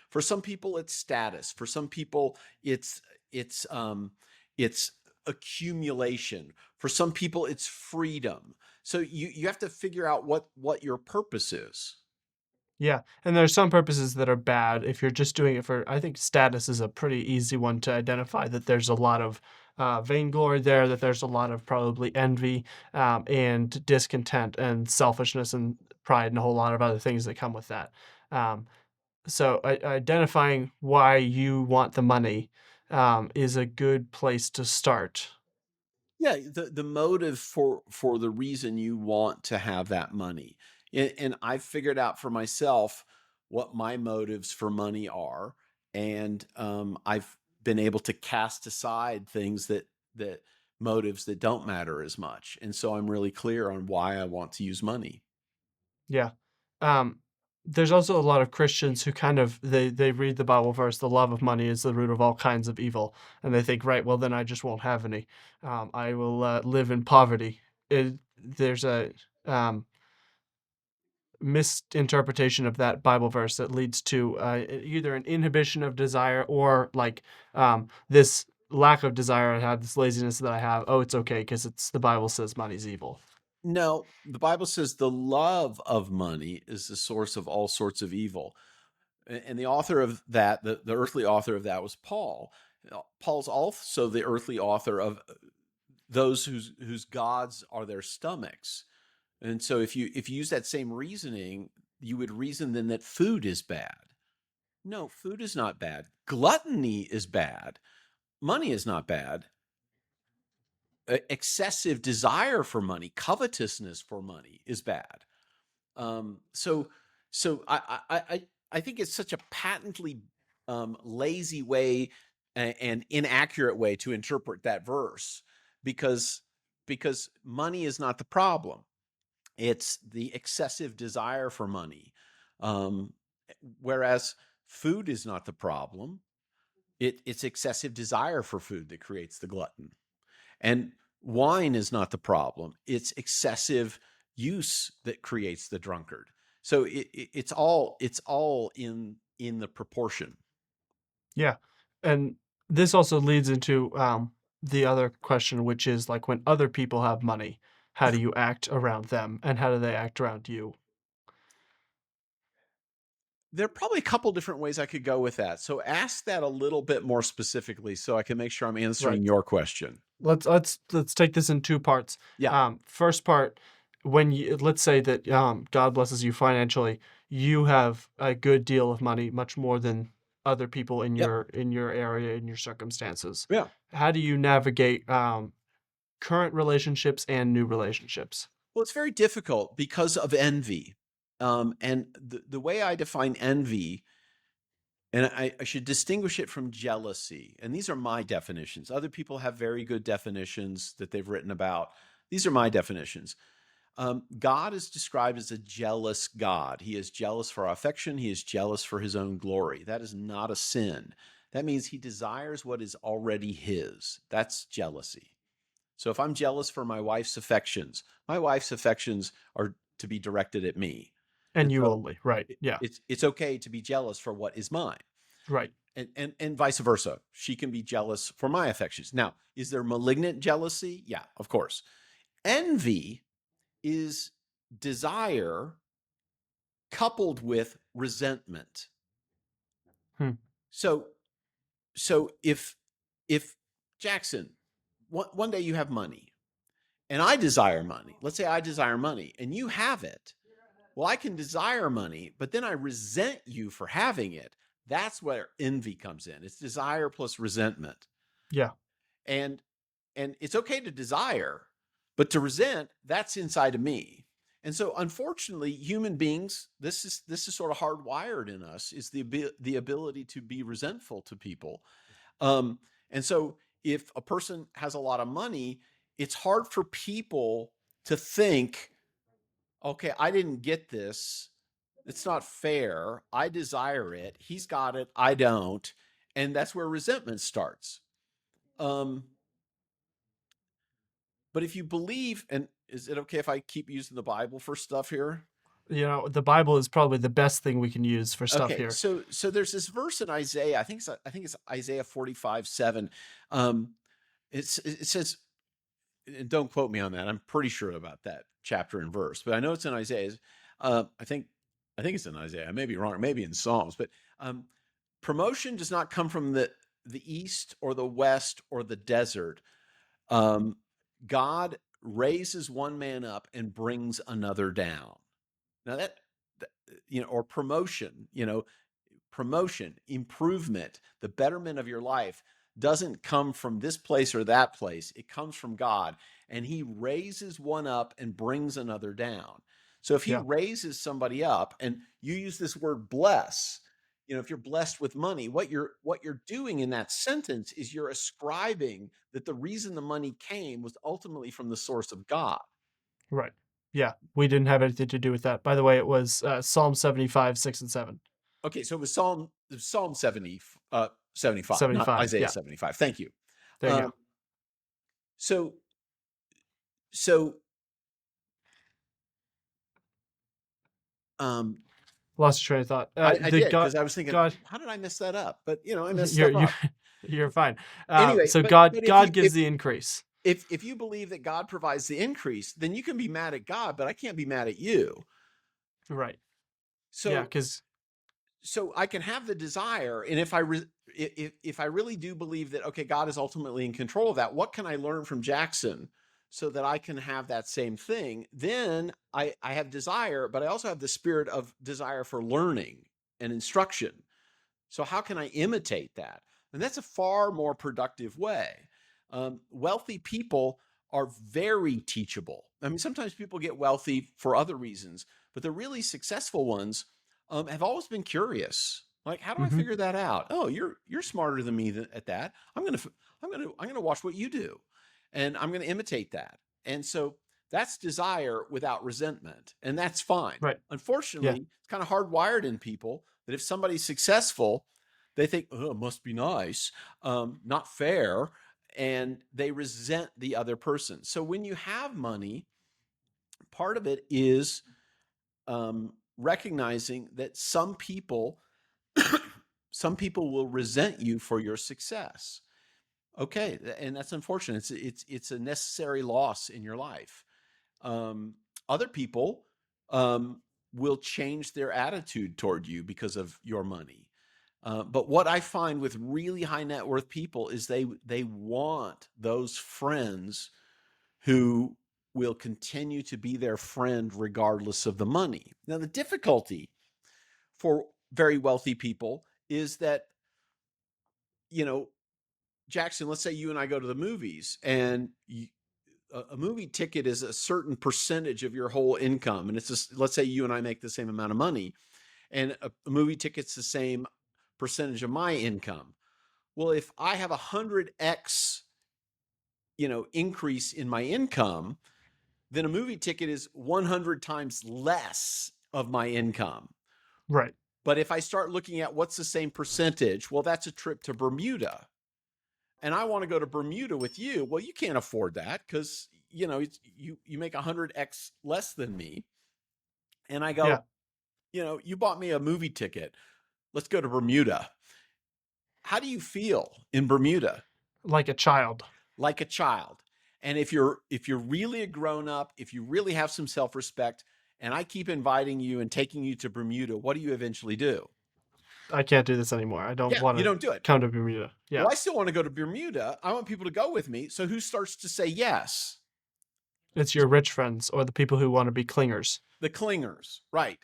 For some people, it's status. For some people, it's it's um, it's accumulation. For some people, it's freedom. So you have to figure out what your purpose is. Yeah, and there are some purposes that are bad if you're just doing it for. I think status is a pretty easy one to identify. That there's a lot of vainglory there. That there's a lot of probably envy and discontent and selfishness and pride and a whole lot of other things that come with that. Um, identifying why you want the money is a good place to start. Yeah, the motive for the reason you want to have that money. And I've figured out for myself what my motives for money are, and I've been able to cast aside things that motives that don't matter as much. And so I'm really clear on why I want to use money. Yeah. Um, there's also a lot of Christians who kind of they read the Bible verse, the love of money is the root of all kinds of evil, and they think, right, well then I just won't have any. I will live in poverty. There's a misinterpretation of that Bible verse that leads to either an inhibition of desire or like this lack of desire I have, this laziness that I have. Oh, it's okay because it's the Bible says money's evil. No, the Bible says the love of money is the source of all sorts of evil. And the author of that, the earthly author of that was Paul. Paul's also the earthly author of those whose gods are their stomachs. And so if you use that same reasoning, you would reason then that food is bad. No, food is not bad. Gluttony is bad. Money is not bad. Excessive desire for money, covetousness for money is bad. So I think it's such a patently lazy way and inaccurate way to interpret that verse because because money is not the problem. It's the excessive desire for money. Um, Whereas food is not the problem. It's excessive desire for food that creates the glutton. And wine is not the problem. It's excessive use that creates the drunkard. So it's all in the proportion. Yeah. And this also leads into the other question, which is like when other people have money, how do you act around them and how do they act around you? There are probably a couple different ways I could go with that. So ask that a little bit more specifically so I can make sure I'm Right. answering your question. Let's take this in two parts. Yeah. First part, when you let's say that God blesses you financially, you have a good deal of money, much more than other people Yep. in your area, in your circumstances. Yeah. How do you navigate current relationships and new relationships? Well, it's very difficult because of envy. And the way I define envy, and I should distinguish it from jealousy. And these are my definitions. Other people have very good definitions that they've written about. These are my definitions. God is described as a jealous God. He is jealous for our affection. He is jealous for his own glory. That is not a sin. That means he desires what is already his. That's jealousy. So if I'm jealous for my wife's affections are to be directed at me. And And you so only, right? Yeah, it's okay to be jealous for what is mine. right. And vice versa. She can be jealous for my affections. Now, is there malignant jealousy? Yeah, of course. Envy is desire coupled with resentment. Hmm. So if Jackson, one day you have money and I desire money. Let's say I desire money and you have it. Well, I can desire money, but then I resent you for having it. That's where envy comes in. It's desire plus resentment. Yeah, And and it's okay to desire, but to resent, that's inside of me. And so unfortunately, human beings, this is sort of hardwired in us, is the ability to be resentful to people. Um, and so if a person has a lot of money, it's hard for people to think, okay, I didn't get this. It's not fair. I desire it. He's got it. I don't. And that's where resentment starts. Um, but if you believe, and is it okay if I keep using the Bible for stuff here? the Bible is probably the best thing we can use for stuff Okay, here. so there's this verse in Isaiah. I think it's Isaiah 45:7. Um, it says, and don't quote me on that. I'm pretty sure about that chapter and verse, but I know it's in Isaiah. I think it's in Isaiah. I may be wrong, maybe in Psalms, but um, promotion does not come from the east or the west or the desert. Um, God raises one man up and brings another down. Now or promotion, promotion, improvement, the betterment of your life doesn't come from this place or that place. It comes from God. And he raises one up and brings another down. So if he Yeah, raises somebody up, and you use this word bless, if you're blessed with money, what you're doing in that sentence is you're ascribing that the reason the money came was ultimately from the source of God. right. Yeah, we didn't have anything to do with that. By the way, it was Psalm 75, 6 and 7. Okay, so it was Psalm 75, not 75. Isaiah Yeah, 75. Thank you. there you go. Um, so so um, Lost your train of thought. I The did God, because I was thinking, God, how did I mess that up? But I messed you're stuff you're up. you're fine. Anyway, So but God, but if you God gives the increase. if you believe that God provides the increase, then you can be mad at God, but I can't be mad at you. Right. Yeah, So because so I can have the desire, and if I really do believe that, okay, God is ultimately in control of that, what can I learn from Jackson so that I can have that same thing? Then I have desire, but I also have the spirit of desire for learning and instruction. So how can I imitate that? And that's a far more productive way. Wealthy people are very teachable. I mean, sometimes people get wealthy for other reasons, but the really successful ones have always been curious. Like, how do I hmm figure that out? Oh, you're smarter than me at that. I'm gonna watch what you do, and I'm gonna imitate that. And so that's desire without resentment, and that's fine. right. Yeah, Unfortunately, it's kind of hardwired in people that if somebody's successful, they think, oh, it must be nice, not fair, and they resent the other person. So when you have money, part of it is recognizing that some people will resent you for your success. Okay, and that's unfortunate. It's a necessary loss in your life. Um, Other people um, will change their attitude toward you because of your money. But what I find with really high net worth people is they want those friends who will continue to be their friend regardless of the money. Now, the difficulty for very wealthy people is that, you know, Jackson, let's say you and I go to the movies, and a movie ticket is a certain percentage of your whole income, and it's just, let's say you and I make the same amount of money, and a movie ticket's the same percentage of my income. Well, if I have 100x, increase in my income, then a movie ticket is 100 times less of my income. Right. But if I start looking at what's the same percentage, well, that's a trip to Bermuda. And I want to go to Bermuda with you. Well, you can't afford that because, you make 100x less than me. And I Yeah. go, you bought me a movie ticket. Let's go to Bermuda. How do you feel in Bermuda? Like a child. Like a child. And if you're really a grown up, if you really have some self-respect, and I keep inviting you and taking you to Bermuda, what do you eventually do? I can't do this anymore. I don't Yeah, want you to don't do it. come to Bermuda. Well, Yeah. I still want to go to Bermuda. I want people to go with me. So who starts to say yes? It's your rich friends or the people who want to be clingers. The clingers, right?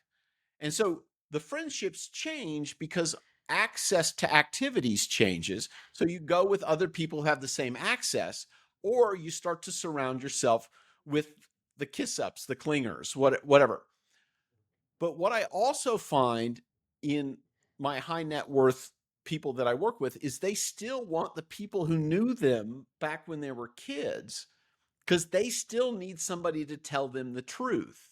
And so the friendships change because access to activities changes. So you go with other people who have the same access, or you start to surround yourself with the kiss ups, the clingers, whatever. But what I also find in my high net worth people that I work with is they still want the people who knew them back when they were kids because they still need somebody to tell them the truth.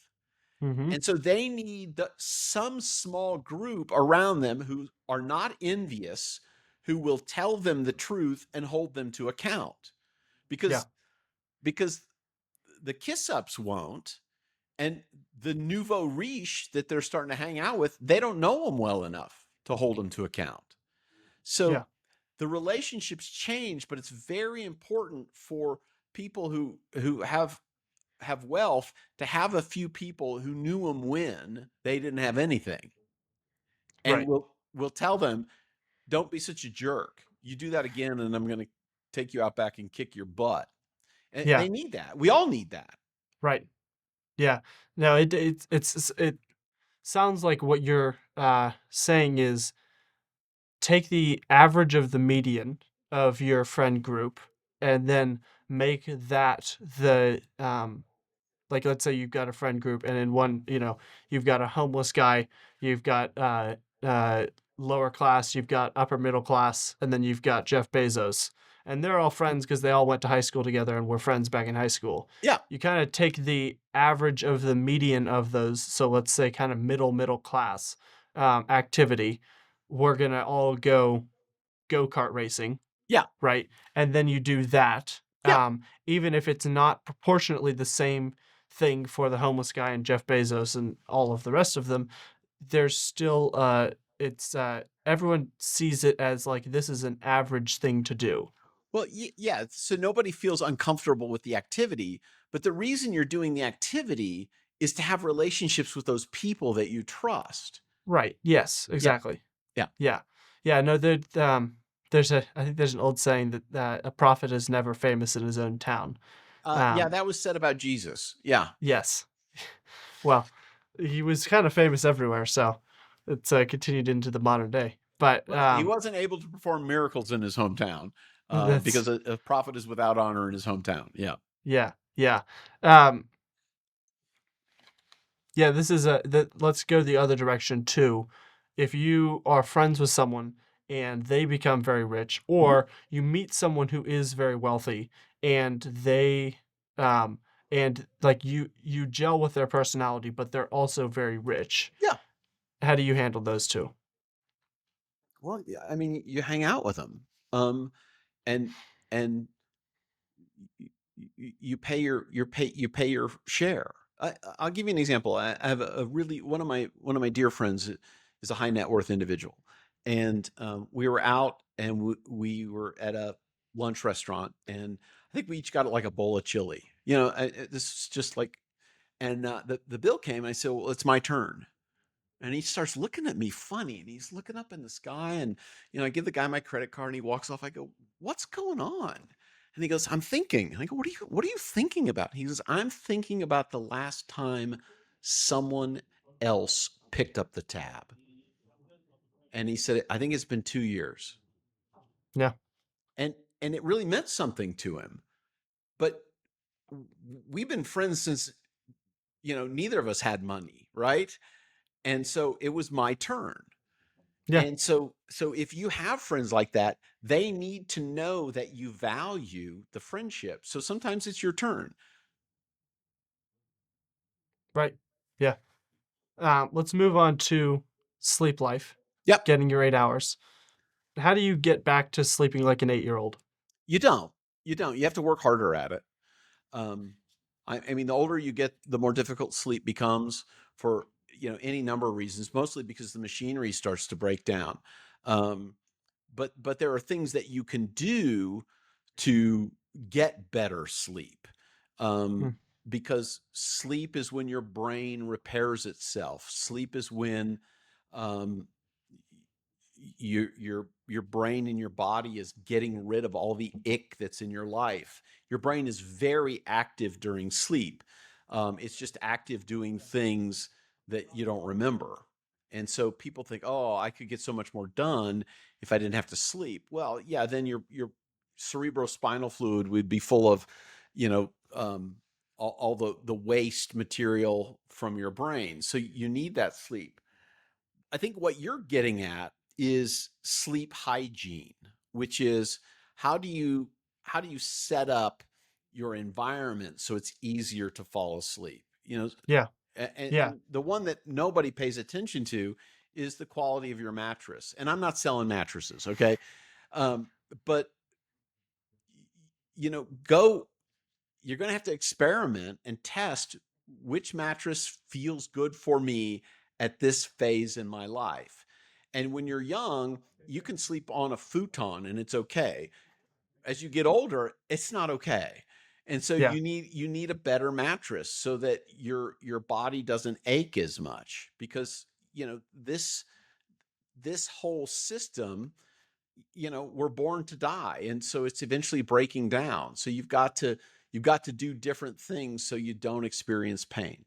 Mm-hmm. And so they need some small group around them who are not envious, who will tell them the truth and hold them to account. Yeah. Because because the kiss ups won't, and the nouveau riche that they're starting to hang out with, they don't know them well enough to hold them to account. Yeah. So the relationships change, but it's very important for people who have wealth to have a few people who knew them when they didn't have anything, and Right. we'll tell them, don't be such a jerk. You do that again, and I'm going to take you out back and kick your butt. And Yeah. they need that. We all need that. Right. Yeah. No, it sounds like what you're saying is take the average of the median of your friend group and then make that the like let's say you've got a friend group and in one you've got a homeless guy, you've got lower class, you've got upper middle class, and then you've got Jeff Bezos, and they're all friends because they all went to high school together and were friends back in high school. Yeah. You kind of take the average of the median of those, so let's say kind of middle class activity. We're gonna all go-kart racing, Yeah. right? And then you do that. Yeah. Even if it's not proportionately the same thing for the homeless guy and Jeff Bezos and all of the rest of them, there's still it's everyone sees it as like this is an average thing to do. Well, yeah. So nobody feels uncomfortable with the activity, but the reason you're doing the activity is to have relationships with those people that you trust. Right. Yes, Yeah. exactly. Yeah. Yeah. Yeah, no, there's a I think there's an old saying that a prophet is never famous in his own town. Yeah. Um, That was said about Jesus. Yeah. yes. Well, he was kind of famous everywhere, so it's continued into the modern day. But Well, he wasn't able to perform miracles in his hometown that's because a prophet is without honor in his hometown. Yeah. yeah, yeah, um, yeah. This is a that. Let's go the other direction too. If you are friends with someone and they become very rich, Mhm. or you meet someone who is very wealthy and they and like you gel with their personality, but they're also very rich. Yeah. How do you handle those two? Well, yeah, I mean, you hang out with them, and and you pay your share. I'll give you an example. I have a really one of my dear friends is a high net worth individual, and we were out and we were at a lunch restaurant, and I think we each got like a bowl of chili. This is just like, and the bill came, and I said, "Well, it's my turn." And he starts looking at me funny, and he's looking up in the sky, and I give the guy my credit card, and he walks off. I go, "What's going on?" And he goes, "I'm thinking." And I go, "What are you thinking about?" He goes, "I'm thinking about the last time someone else picked up the tab." And he said, "I think it's been 2 years." Yeah. And it really meant something to him. But we've been friends since, neither of us had money, right? And so it was my turn. Yeah, And so if you have friends like that, they need to know that you value the friendship. So sometimes it's your turn. right. Yeah. Let's move on to sleep life, Yep. getting your 8 hours. How do you get back to sleeping like an 8-year-old? You don't. You don't. You have to work harder at it. Um, I mean, the older you get, the more difficult sleep becomes for any number of reasons. Mostly because the machinery starts to break down. Um, but there are things that you can do to get better sleep. Hmm. Because sleep is when your brain repairs itself. Sleep is when um, your brain and your body is getting rid of all the ick that's in your life. Your brain is very active during sleep. It's just active doing things that you don't remember. And so people think, "Oh, I could get so much more done if I didn't have to sleep." Well, yeah, then your cerebrospinal fluid would be full of, you know, um, all the waste material from your brain. So you need that sleep. I think what you're getting at is sleep hygiene, which is how do you how do you set up your environment so it's easier to fall asleep? Yeah, And, yeah, and the one that nobody pays attention to is the quality of your mattress. And I'm not selling mattresses, okay? Um, but go you're going to have to experiment and test which mattress feels good for me at this phase in my life. And when you're young, you can sleep on a futon and it's okay. As you get older, it's not okay. And so yeah, you need a better mattress so that your body doesn't ache as much because this whole system, we're born to die, and so it's eventually breaking down. So you've got to do different things so you don't experience pain.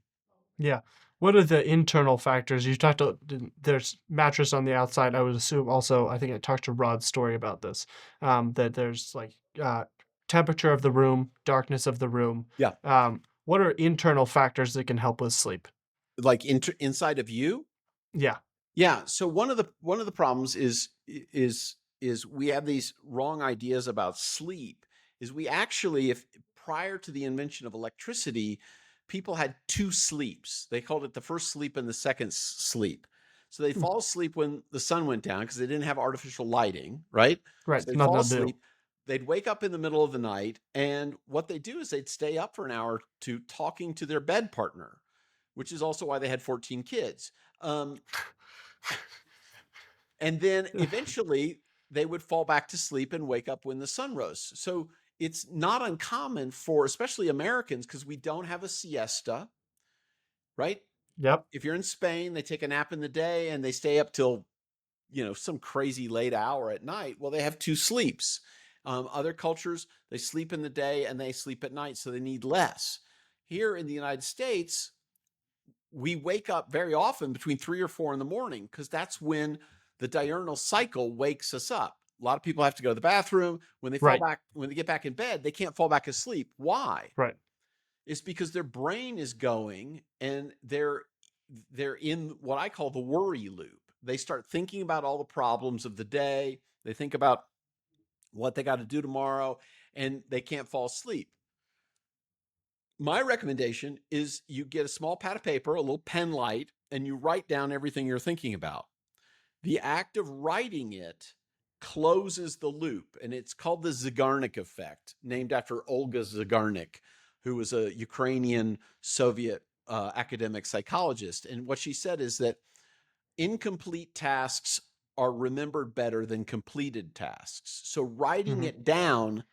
yeah. What are the internal factors? You talked to, there's mattress on the outside. I would assume also, I think I talked to Rod's story about this, that there's like temperature of the room, darkness of the room. Yeah, What are internal factors that can help with sleep? like inside of you. Yeah. Yeah. So one of the problems is we have these wrong ideas about sleep. Is we actually, if prior to the invention of electricity, people had two sleeps. They called it the first sleep and the second sleep. So they'd Hmm. fall asleep when the sun went down because they didn't have artificial lighting, right? Right. So they'd Nothing fall to do. asleep. They'd wake up in the middle of the night, and what they do is they'd stay up for an hour to talking to their bed partner, which is also why they had 14 kids. Um, and then eventually they would fall back to sleep and wake up when the sun rose. So it's not uncommon for especially Americans because we don't have a siesta, right? Yep. If you're in Spain, they take a nap in the day and they stay up till some crazy late hour at night. Well, they have two sleeps. Other cultures, they sleep in the day and they sleep at night, so they need less. Here in the United States, we wake up very often between 3 or 4 in the morning because that's when the diurnal cycle wakes us up. A lot of people have to go to the bathroom. Right. When they get back in bed, they can't fall back asleep. Why? Right. It's because their brain is going and they're in what I call the worry loop. They start thinking about all the problems of the day. They think about what they got to do tomorrow, and they can't fall asleep. My recommendation is you get a small pad of paper, a little pen light, and you write down everything you're thinking about. The act of writing it closes the loop, and it's called the Zygarnik effect, named after Olga Zygarnik, who was a Ukrainian Soviet academic psychologist. And what she said is that incomplete tasks are remembered better than completed tasks. So writing Hmm. it down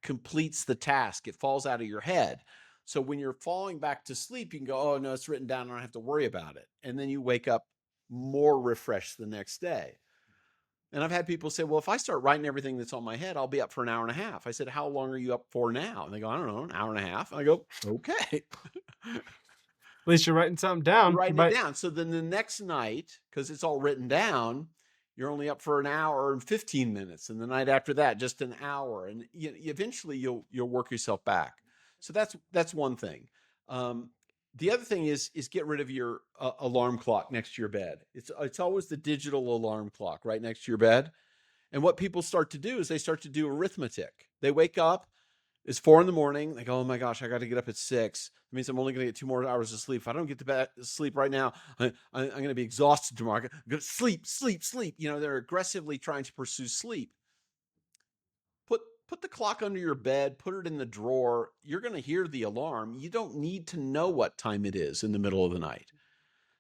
completes the task. It falls out of your head. So when you're falling back to sleep, you can go, "Oh no, it's written down. I don't have to worry about it." And then you wake up more refreshed the next day. And I've had people say, "Well, if I start writing everything that's on my head, I'll be up for an hour and a half." I said, "How long are you up for now?" And they go, "I don't know, an hour and a half." And I go, "Okay." At least you're writing something You're down. You writing it might. down. So then the next night, because it's all written down, you're only up for an hour and 15 minutes. And the night after that, just an hour. And eventually you'll work yourself back. So that's one thing. Um, the other thing is get rid of your alarm clock next to your bed. It's always the digital alarm clock right next to your bed. And what people start to do is they start to do arithmetic. They wake up, it's 4 in the morning. They go, oh my gosh, I got to get up at 6. That means I'm only going to get 2 more hours of sleep. If I don't get to bed, sleep right now, I'm going to be exhausted tomorrow. I'm going to sleep, sleep, sleep. They're aggressively trying to pursue sleep. Put the clock under your bed, put it in the drawer. You're going to hear the alarm. You don't need to know what time it is in the middle of the night.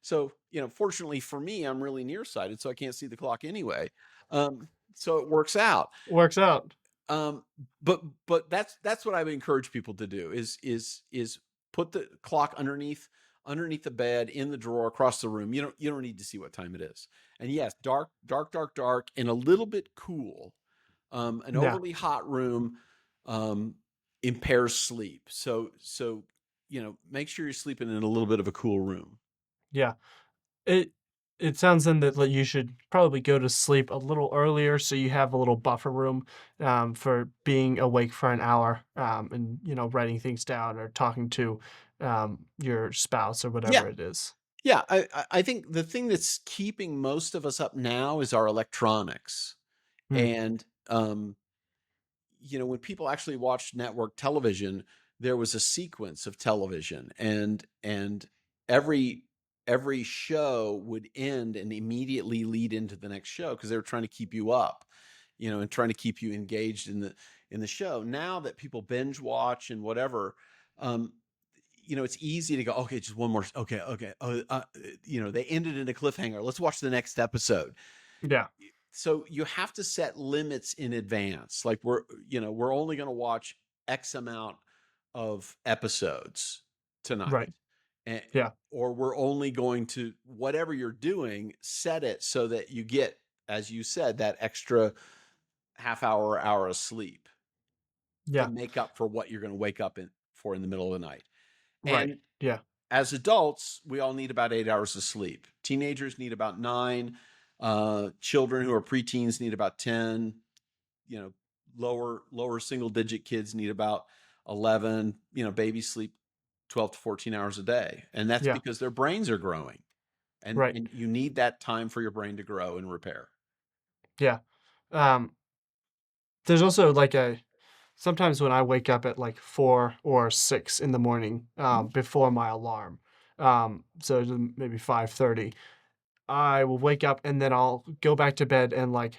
So, fortunately for me, I'm really nearsighted, so I can't see the clock anyway. So it works out. Works out. Um, but that's what I would encourage people to do is put the clock underneath the bed, in the drawer, across the room. You don't need to see what time it is. And yes, dark, dark, dark, dark, and a little bit cool. An Yeah. overly hot room impairs sleep. So make sure you're sleeping in a little bit of a cool room. Yeah. It it sounds then that like you should probably go to sleep a little earlier so you have a little buffer room for being awake for an hour and writing things down or talking to your spouse or Yeah, whatever it is. yeah. I think the thing that's keeping most of us up now is our electronics. Hmm. And when people actually watched network television, there was a sequence of television, and every every show would end and immediately lead into the next show because they were trying to keep you up, and trying to keep you engaged in the show. Now that people binge watch and whatever, um, it's easy to go, okay, just one more. Okay, okay. They ended in a cliffhanger. Let's watch the next episode. Yeah. So you have to set limits in advance. Like we're only going to watch X amount of episodes tonight. Right. And, Yeah. or we're only going to, whatever you're doing, set it so that you get, as you said, that extra half hour or hour of sleep to Yeah. make up for what you're going to wake up in the middle of the night. Right. And Yeah. as adults, we all need about 8 hours of sleep. Teenagers need about 9. Children who are preteens need about 10. You know, lower single digit kids need about 11. Babies sleep 12 to 14 hours a day, and that's Yeah. because their brains are growing, and Right. and you need that time for your brain to grow and repair. Yeah. Um, there's also like a sometimes when I wake up at like 4 or 6 in the morning Mhm. before my alarm, so maybe 5:30. I will wake up and then I'll go back to bed and like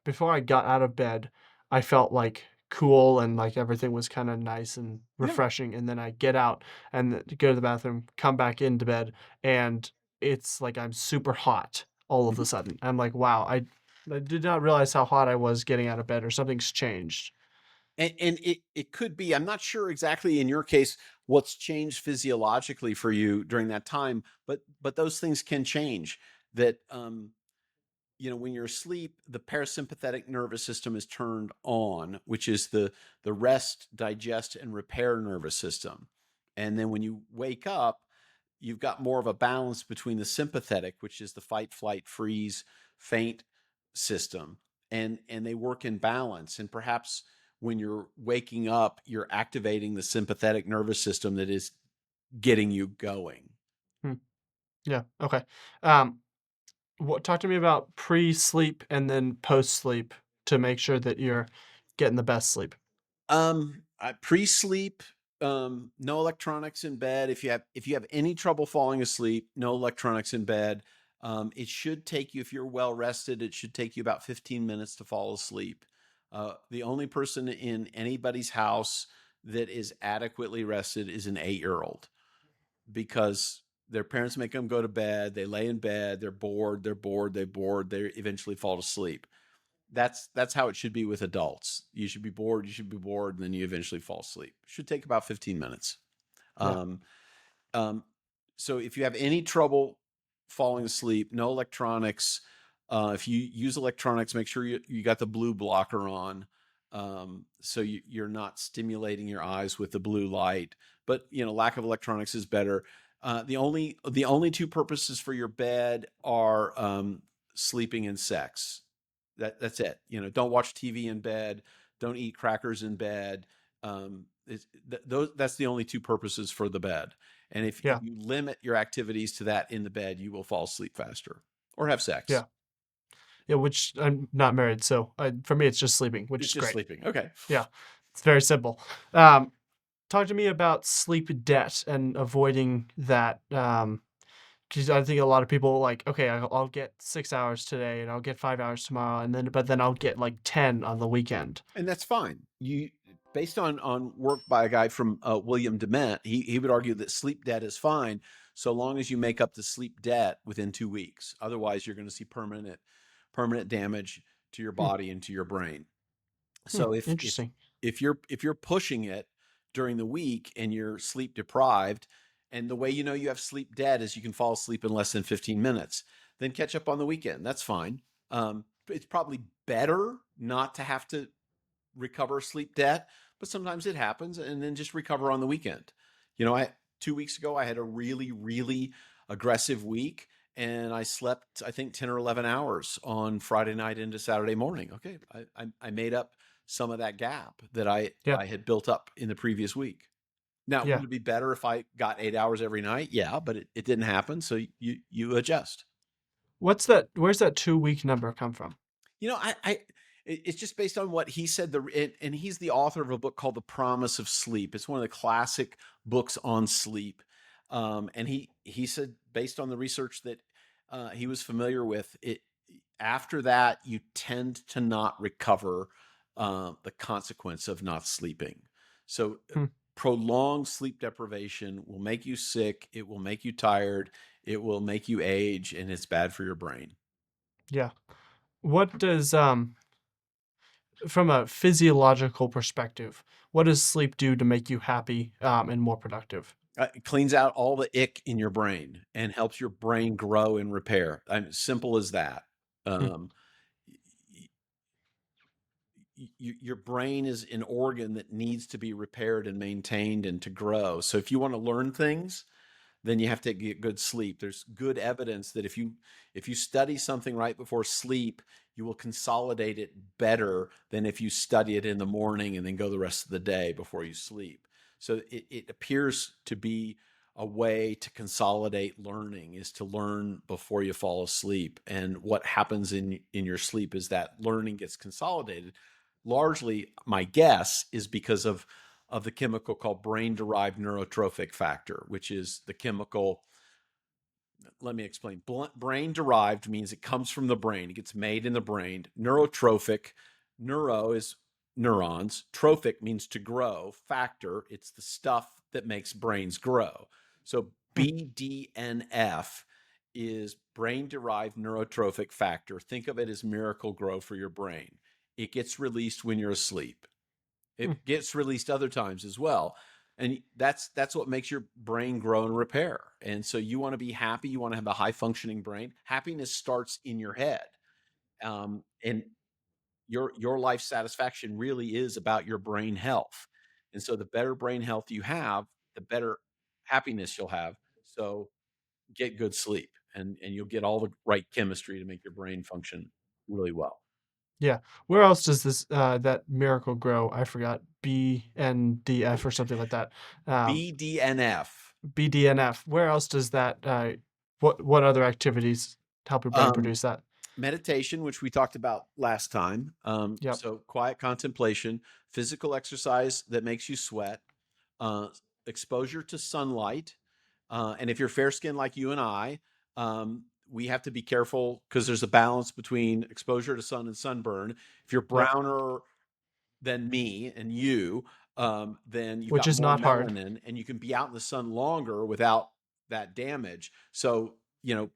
before I got out of bed, I felt like cool and like everything was kind of nice and Yeah. refreshing. And then I get out and go to the bathroom, come back into bed, and it's like I'm super hot all of Mhm. a sudden. I'm like, wow, I did not realize how hot I was getting out of bed or something's changed. And it could be, I'm not sure exactly in your case what's changed physiologically for you during that time, but those things can change. That when you're asleep, the parasympathetic nervous system is turned on, which is the rest, digest, and repair nervous system. And then when you wake up, you've got more of a balance between the sympathetic, which is the fight, flight, freeze, faint system, and they work in balance. And perhaps when you're waking up, you're activating the sympathetic nervous system that is getting you going. Hmm. Yeah. Okay. Um, talk to me about pre-sleep and then post-sleep to make sure that you're getting the best sleep. Pre-sleep, no electronics in bed. If you have any trouble falling asleep, no electronics in bed. It should take you, if you're well rested, it should take you about 15 minutes to fall asleep. The only person in anybody's house that is adequately rested is an 8-year-old, because their parents make them go to bed. They lay in bed. They're bored. They're bored. They're bored. They eventually fall asleep. That's how it should be with adults. You should be bored, and then you eventually fall asleep. It should take about 15 minutes. Yeah. Um, um, so if you have any trouble falling asleep, no electronics. If you use electronics, make sure you got the blue blocker on, so you're not stimulating your eyes with the blue light. But lack of electronics is better. The only two purposes for your bed are sleeping and sex. That's it. Don't watch TV in bed. Don't eat crackers in bed. That's the only two purposes for the bed. And if Yeah. you limit your activities to that in the bed, you will fall asleep faster or have sex. Yeah. Yeah. Which I'm not married, so for me, it's just sleeping, which It's is just great. sleeping. Okay. Yeah. It's very simple. Talk to me about sleep debt and avoiding that. Because I think a lot of people like, okay, I'll get 6 hours today and I'll get 5 hours tomorrow, and but then I'll get like 10 on the weekend. And that's fine. You based on work by a guy from William Dement, he would argue that sleep debt is fine so long as you make up the sleep debt within 2 weeks. Otherwise, you're going to see permanent damage to your Hmm, body and to your brain. So interesting. if you're pushing it during the week and you're sleep deprived, and the way you know you have sleep debt is you can fall asleep in less than 15 minutes, then catch up on the weekend. That's fine. It's probably better not to have to recover sleep debt, but sometimes it happens, and then just recover on the weekend. I 2 weeks ago I had a really aggressive week, and I slept I think 10 or 11 hours on Friday night into Saturday morning. Okay, I made up some of that gap that Yeah. I had built up in the previous week. Now, would Yeah. it be better if I got 8 hours every night? Yeah, but it didn't happen, so you adjust. What's that? Where's that 2 week number come from? It's just based on what he said. And he's the author of a book called The Promise of Sleep. It's one of the classic books on sleep. And he said, based on the research that he was familiar with, it after that you tend to not recover the consequence of not sleeping. So Hmm, prolonged sleep deprivation will make you sick. It will make you tired. It will make you age, and it's bad for your brain. yeah. What does from a physiological perspective, what does sleep do to make you happy and more productive? It cleans out all the ick in your brain and helps your brain grow and repair. Simple as that. Hmm, Um, your brain is an organ that needs to be repaired and maintained and to grow. So if you want to learn things, then you have to get good sleep. There's good evidence that if you study something right before sleep, you will consolidate it better than if you study it in the morning and then go the rest of the day before you sleep. So it appears to be a way to consolidate learning is to learn before you fall asleep. And what happens in your sleep is that learning gets consolidated. Largely, my guess is because of the chemical called brain derived neurotrophic factor, which is the chemical. Let me explain. Brain derived means it comes from the brain, it gets made in the brain. Neurotrophic, neuro is neurons, trophic means to grow, factor, it's the stuff that makes brains grow. So hmm, BDNF is brain derived neurotrophic factor. Think of it as miracle grow for your brain. It gets released when you're asleep. hmm. It gets released other times as well. And that's what makes your brain grow and repair. And so you want to be happy. You want to have a high functioning brain. Happiness starts in your head, and your life satisfaction really is about your brain health. And so the better brain health you have, the better happiness you'll have. So get good sleep, and you'll get all the right chemistry to make your brain function really well. Yeah. Where else does this that miracle grow? I forgot BNDF or something like that. Um, BDNF. BDNF. Where else does that? What other activities help your brain Um, produce that? Meditation, which we talked about last time. Yep. So quiet contemplation, physical exercise that makes you sweat, uh, exposure to sunlight. And if you're fair skinned like you and I, we have to be careful because there's a balance between exposure to sun and sunburn. If you're Yep. browner than me and you, then you've Which got is more not hard. melanin and you can be out in the sun longer without that damage. So,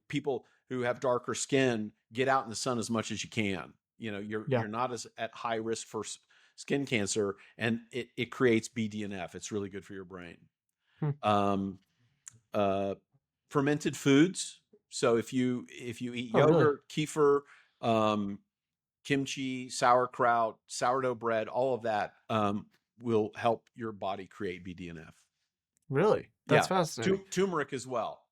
people who have darker skin, get out in the sun as much as you can. Yeah. You're not as at high risk for skin cancer, and it creates BDNF. It's really good for your brain. Hmm. Um, uh, Fermented foods. So if you eat Oh, really? yogurt, kefir, um, kimchi, sauerkraut, sourdough bread, all of that will help your body create BDNF. Really? That's Yeah, fascinating. turmeric as well.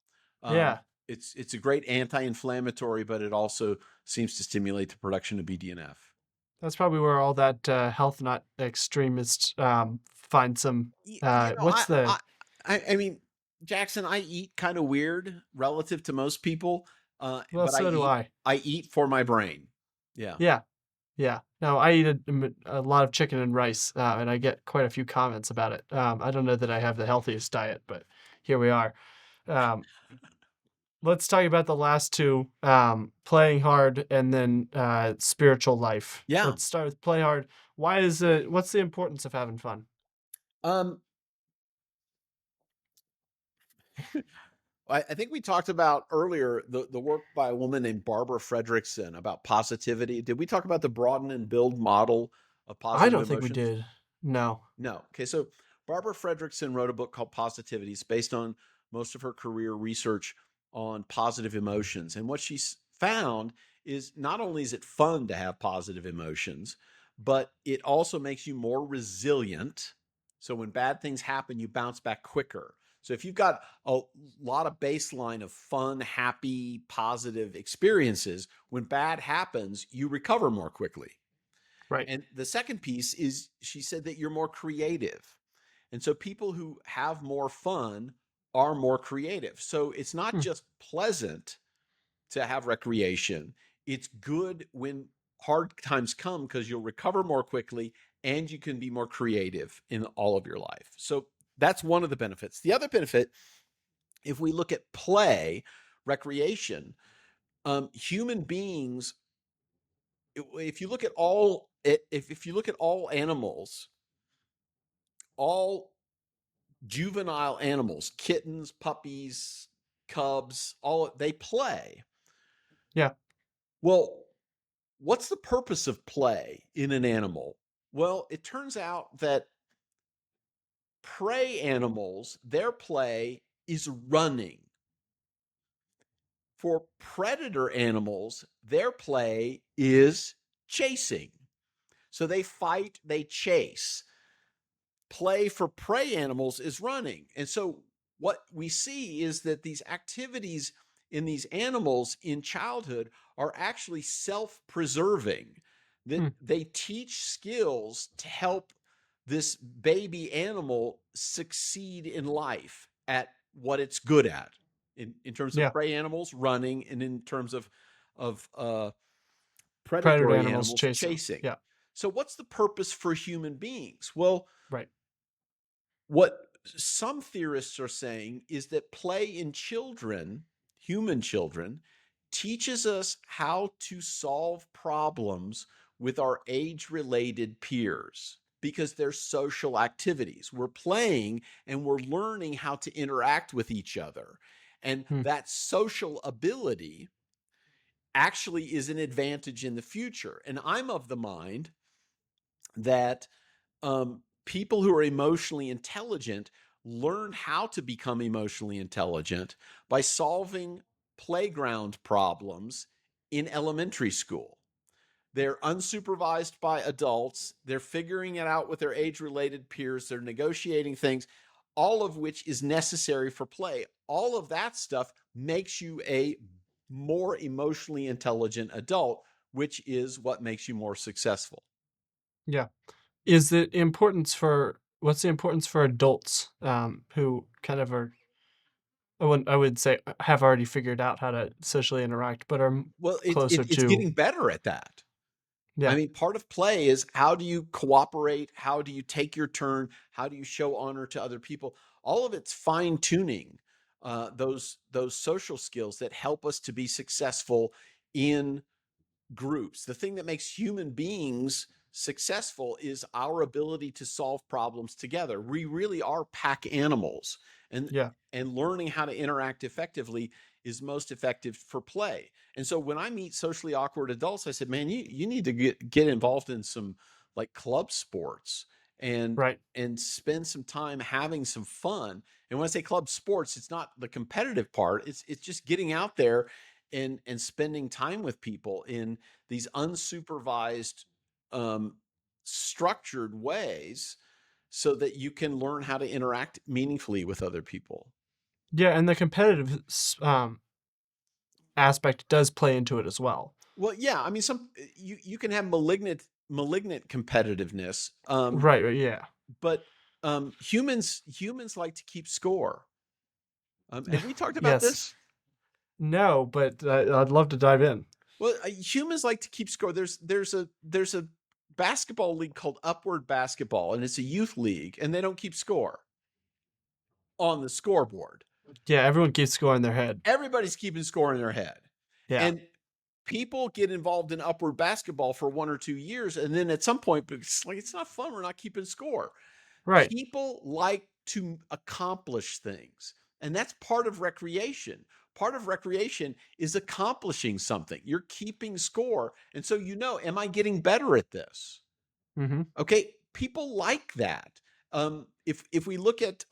Yeah. It's a great anti-inflammatory, but it also seems to stimulate the production of BDNF. That's probably where all that health nut extremist find some, You know, what's the I mean, Jackson, I eat kind of weird relative to most people, well, but so do I. I eat for my brain. Yeah. Yeah. Yeah. No, I eat a lot of chicken and rice, and I get quite a few comments about it. I don't know that I have the healthiest diet, but here we are. Um, let's talk about the last two, playing hard and then spiritual life. Yeah. Let's start with play hard. What's the importance of having fun? Um, I think we talked about earlier the work by a woman named Barbara Fredrickson about positivity. Did we talk about the broaden and build model of I positive don't think we emotions? did. No. No. Okay. So Barbara Fredrickson wrote a book called Positivity. It's based on most of her career research on positive emotions. And what she's found is not only is it fun to have positive emotions, but it also makes you more resilient. So when bad things happen, you bounce back quicker. So if you've got a lot of baseline of fun, happy, positive experiences, when bad happens, you recover more quickly. Right. And the second piece is she said that you're more creative. And so people who have more fun are more creative. So it's not Hmm. just pleasant to have recreation, it's good when hard times come because you'll recover more quickly and you can be more creative in all of your life. So that's one of the benefits. The other benefit, if we look at play, recreation, human beings, if you look at all if you look at all animals, all juvenile animals, kittens, puppies, cubs, all they play. Yeah. Well, what's the purpose of play in an animal? Well, it turns out that prey animals, their play is running. For predator animals, their play is chasing. So they fight, they chase. Play for prey animals is running. And so what we see is that these activities in these animals in childhood are actually self-preserving, that Hmm. they teach skills to help this baby animal succeed in life at what it's good at, in terms of Yeah. prey animals running, and in terms of Predator predatory animals animals chasing. chasing. Yeah. So what's the purpose for human beings? Well, Right. what some theorists are saying is that play in children, human children, teaches us how to solve problems with our age related peers because they're social activities. We're playing and we're learning how to interact with each other. And Hmm. that social ability actually is an advantage in the future. And I'm of the mind that people who are emotionally intelligent learn how to become emotionally intelligent by solving playground problems in elementary school. They're unsupervised by adults. They're figuring it out with their age related peers. They're negotiating things, all of which is necessary for play. All of that stuff makes you a more emotionally intelligent adult, which is what makes you more successful. Yeah. What's the importance for adults, who kind of are, I would say have already figured out how to socially interact, but are Well, closer it's to, getting better at that. I yeah. mean, part of play is how do you cooperate? How do you take your turn? How do you show honor to other people? All of it's fine tuning those social skills that help us to be successful in groups. The thing that makes human beings successful is our ability to solve problems together. We really are pack animals, and Yeah. learning how to interact effectively is most effective for play. And so when I meet socially awkward adults, I said, "Man, you need to get involved in some like club sports and Right. spend some time having some fun." And when I say club sports, it's not the competitive part. It's just getting out there and spending time with people in these unsupervised, um, structured ways so that you can learn how to interact meaningfully with other people. Yeah, and the competitive aspect does play into it as well. Well, yeah, I mean, you can have malignant competitiveness, Right, right, yeah. but humans like to keep score. Have we talked about Yes. this? No, but I'd love to dive in. Well, humans like to keep score. There's a basketball league called Upward Basketball, and it's a youth league, and they don't keep score on the scoreboard. Yeah, everyone keeps score in their head. Everybody's keeping score in their head, Yeah. and people get involved in Upward Basketball for 1 or 2 years, and then at some point, it's like it's not fun. We're not keeping score. Right. People like to accomplish things, and that's part of recreation. Part of recreation is accomplishing something. You're keeping score, and so am I getting better at this? Mm-hmm. Okay, people like that. If we look at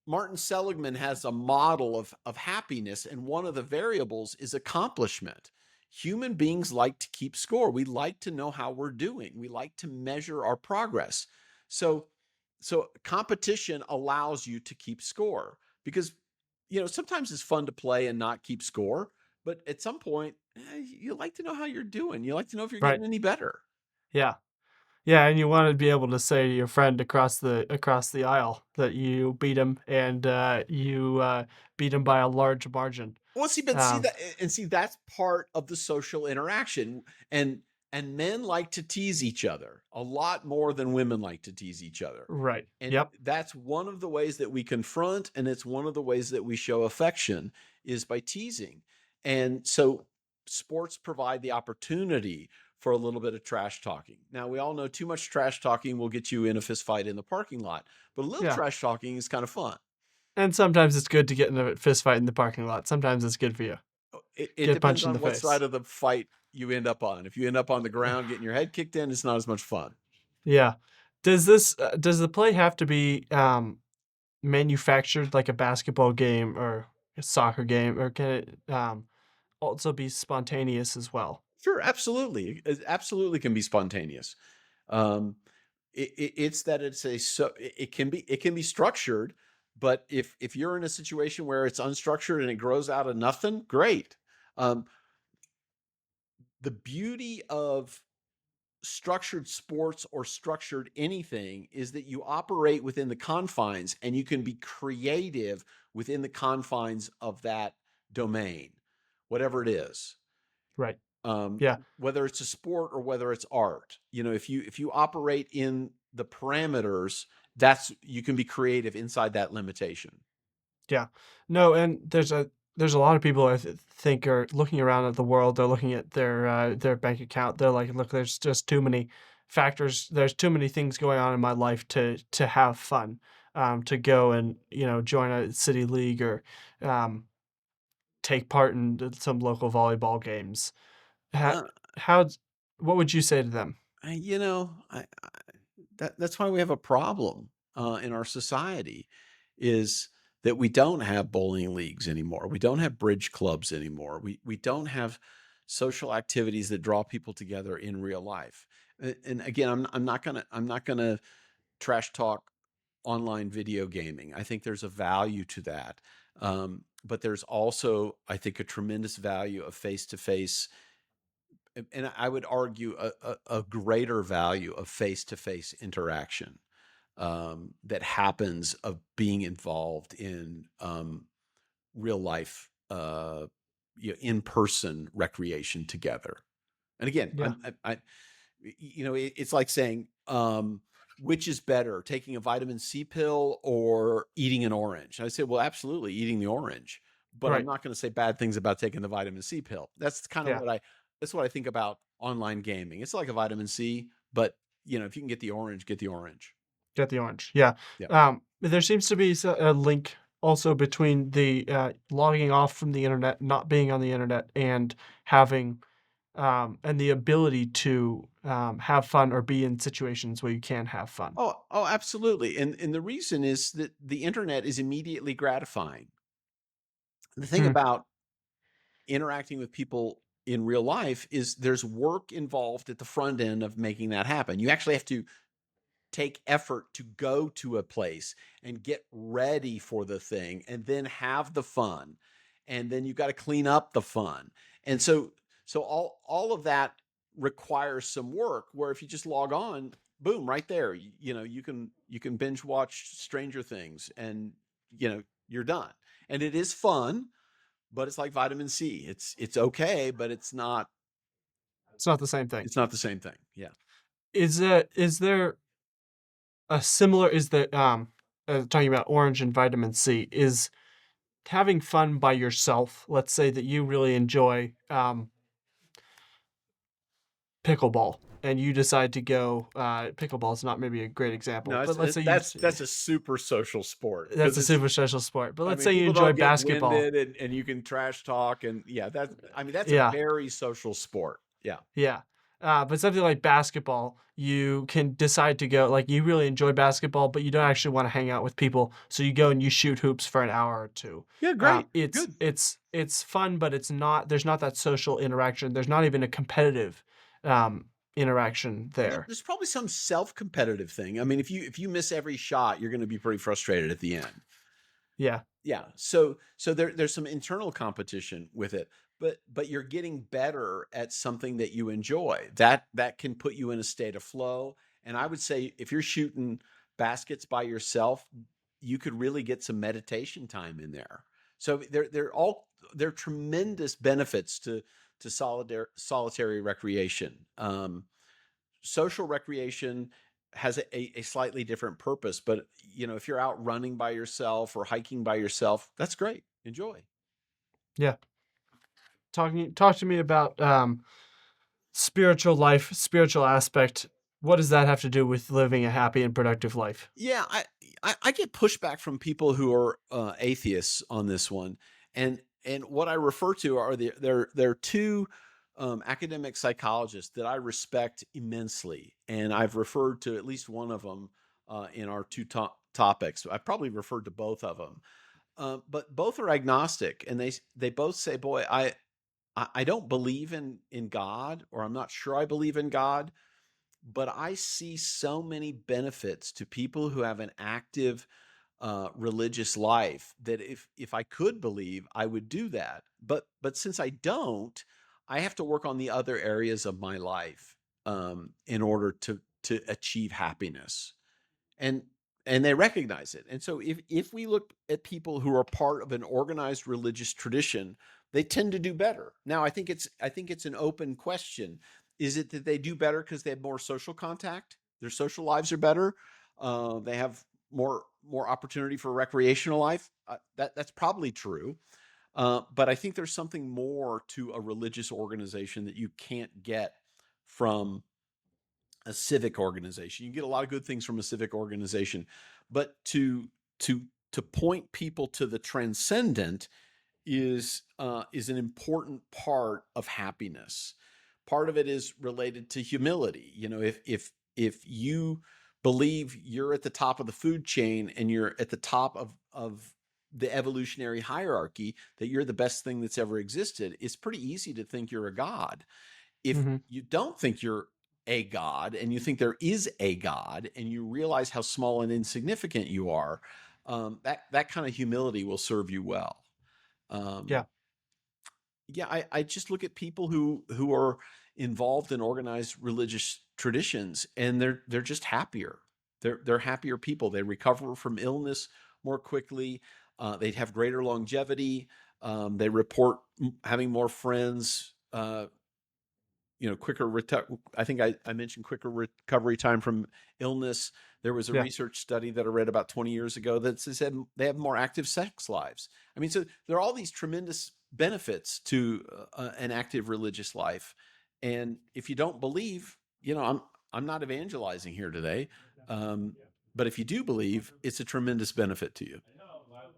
Martin Seligman has a model of happiness, and one of the variables is accomplishment. Human beings like to keep score. We like to know how we're doing. We like to measure our progress. So, so competition allows you to keep score because sometimes it's fun to play and not keep score, but at some point, you like to know how you're doing. You like to know if you're Right. getting any better. Yeah. Yeah, and you want to be able to say to your friend across the aisle that you beat him and you beat him by a large margin. Well, see Um, that, and see that's part of the social interaction, and men like to tease each other a lot more than women like to tease each other, right. and Yep. that's one of the ways that we confront, and it's one of the ways that we show affection is by teasing, and so sports provide the opportunity for a little bit of trash talking. Now we all know too much trash talking will get you in a fist fight in the parking lot, but a little Yeah. trash talking is kind of fun. And sometimes it's good to get in a fist fight in the parking lot. Sometimes it's good for you. It Get depends punched in the on what side face. of the fight you end up on. If you end up on the ground getting your head kicked in, it's not as much fun. Yeah. Does the play have to be manufactured like a basketball game or a soccer game, or can it also be spontaneous as well? Sure, absolutely. It absolutely can be spontaneous. Um, it's that it's a so it can be structured, but if you're in a situation where it's unstructured and it grows out of nothing, great. Um, the beauty of structured sports or structured anything is that you operate within the confines and you can be creative within the confines of that domain, whatever it is. Right. Um, Yeah. whether it's a sport or whether it's art, if you operate in the parameters, that's you can be creative inside that limitation. Yeah. No, and there's a lot of people think are looking around at the world. They're looking at their bank account. They're like, look, there's just too many factors. There's too many things going on in my life to have fun. To go and join a city league or um, take part in some local volleyball games. How Uh, how what would you say to them? I, you know, I that's why we have a problem in our society, is that we don't have bowling leagues anymore. We don't have bridge clubs anymore. We don't have social activities that draw people together in real life. And again, I'm not gonna trash talk online video gaming. I think there's a value to that. But there's also, I think, a tremendous value of face to face, and I would argue a greater value of face to face interaction that happens of being involved in real life, in person recreation together. And again, Yeah. it's like saying, which is better, taking a vitamin C pill or eating an orange? And I say, well, absolutely eating the orange, but I'm Right. not going to say bad things about taking the vitamin C pill. That's kind of Yeah. what I think about online gaming. It's like a vitamin C, but if you can get the orange, get the orange. Get the orange. Yeah. Yeah. There seems to be a link also between the logging off from the internet, not being on the internet, and having and the ability to have fun or be in situations where you can have fun. Oh, absolutely. And the reason is that the internet is immediately gratifying. The thing Hmm. about interacting with people in real life is there's work involved at the front end of making that happen. You actually have to take effort to go to a place and get ready for the thing and then have the fun. And then you've got to clean up the fun. And so all of that requires some work, where if you just log on, boom, right there. You can binge watch Stranger Things, and you're done. And it is fun, but it's like vitamin C. It's okay, but It's not the same thing. it's not the same thing. Yeah. Is there a similar is the talking about orange and vitamin C, is having fun by yourself, let's say that you really enjoy pickleball and you decide to go pickleball is not maybe a great example, No, but let's say that's a super social sport that's because a it's. super special sport. But I let's mean, say you people enjoy don't get basketball. winded, and you can trash talk, and yeah, that's a Yeah. very social sport. Yeah. Yeah. But something like basketball, you can decide to go, like you really enjoy basketball, but you don't actually want to hang out with people. So you go and you shoot hoops for an hour or two. Yeah, great. It's Good. it's fun, but there's not that social interaction. There's not even a competitive um, interaction Well, there. there's probably some self-competitive thing. I mean, if you miss every shot, you're going to be pretty frustrated at the end. Yeah. Yeah. So there's some internal competition with it, but you're getting better at something that you enjoy. That can put you in a state of flow. And I would say if you're shooting baskets by yourself, you could really get some meditation time in there. So they're tremendous benefits to solitary recreation. Social recreation has a slightly different purpose, but if you're out running by yourself or hiking by yourself, that's great. Enjoy. Yeah. Talk to me about spiritual life, spiritual aspect. What does that have to do with living a happy and productive life? Yeah, I get pushback from people who are atheists on this one, and what I refer to are there are two academic psychologists that I respect immensely, and I've referred to at least one of them in our two topics. I probably referred to both of them, but both are agnostic, and they both say, "Boy, I don't believe in God, or I'm not sure I believe in God." But I see so many benefits to people who have an active religious life that if I could believe, I would do that. But since I don't, I have to work on the other areas of my life in order to achieve happiness, and they recognize it. And so if we look at people who are part of an organized religious tradition, they tend to do better. Now, I think it's an open question. Is it that they do better because they have more social contact? Their social lives are better. They have more opportunity for recreational life. That's probably true. But I think there's something more to a religious organization that you can't get from a civic organization. You can get a lot of good things from a civic organization, but to to point people to the transcendent is an important part of happiness. Part of it is related to humility. If you believe you're at the top of the food chain and you're at the top of the evolutionary hierarchy, that you're the best thing that's ever existed, it's pretty easy to think you're a god. If Hmm. you don't think you're a god and you think there is a god and you realize how small and insignificant you are, that kind of humility will serve you well. Yeah. Um, yeah, I just look at people who are involved in organized religious traditions, and they're just happier. They're happier people. They recover from illness more quickly. They have greater longevity. They report having more friends. Quicker. I think I mentioned quicker recovery time from illness. There was a Yeah. research study that I read about 20 years ago that said they have more active sex lives. I mean, so there are all these tremendous benefits to an active religious life. And if you don't believe, I'm not evangelizing here today, um, but if you do believe, it's a tremendous benefit to you.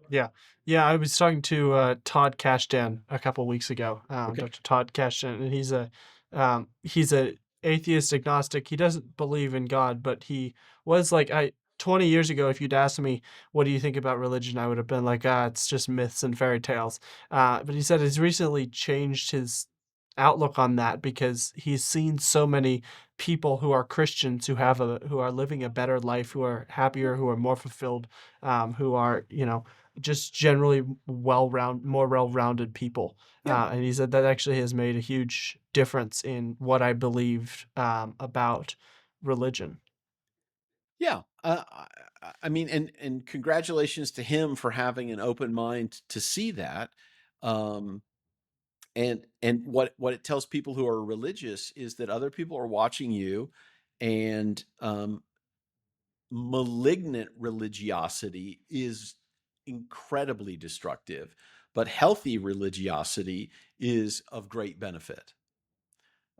Yeah. Yeah, I was talking to Todd Kashdan a couple weeks ago, Okay. Dr. Todd Kashdan, and he's a atheist agnostic. He doesn't believe in God, but he was like, 20 years ago, if you'd asked me, what do you think about religion? I would have been like, it's just myths and fairy tales. But he said he's recently changed his outlook on that because he's seen so many people who are Christians who are living a better life, who are happier, who are more fulfilled, who are, just generally more well-rounded people. Yeah. And he said that actually has made a huge difference in what I believed about religion. Yeah, I mean, and congratulations to him for having an open mind to see that. Um, and what it tells people who are religious is that other people are watching you, and malignant religiosity is incredibly destructive, but healthy religiosity is of great benefit.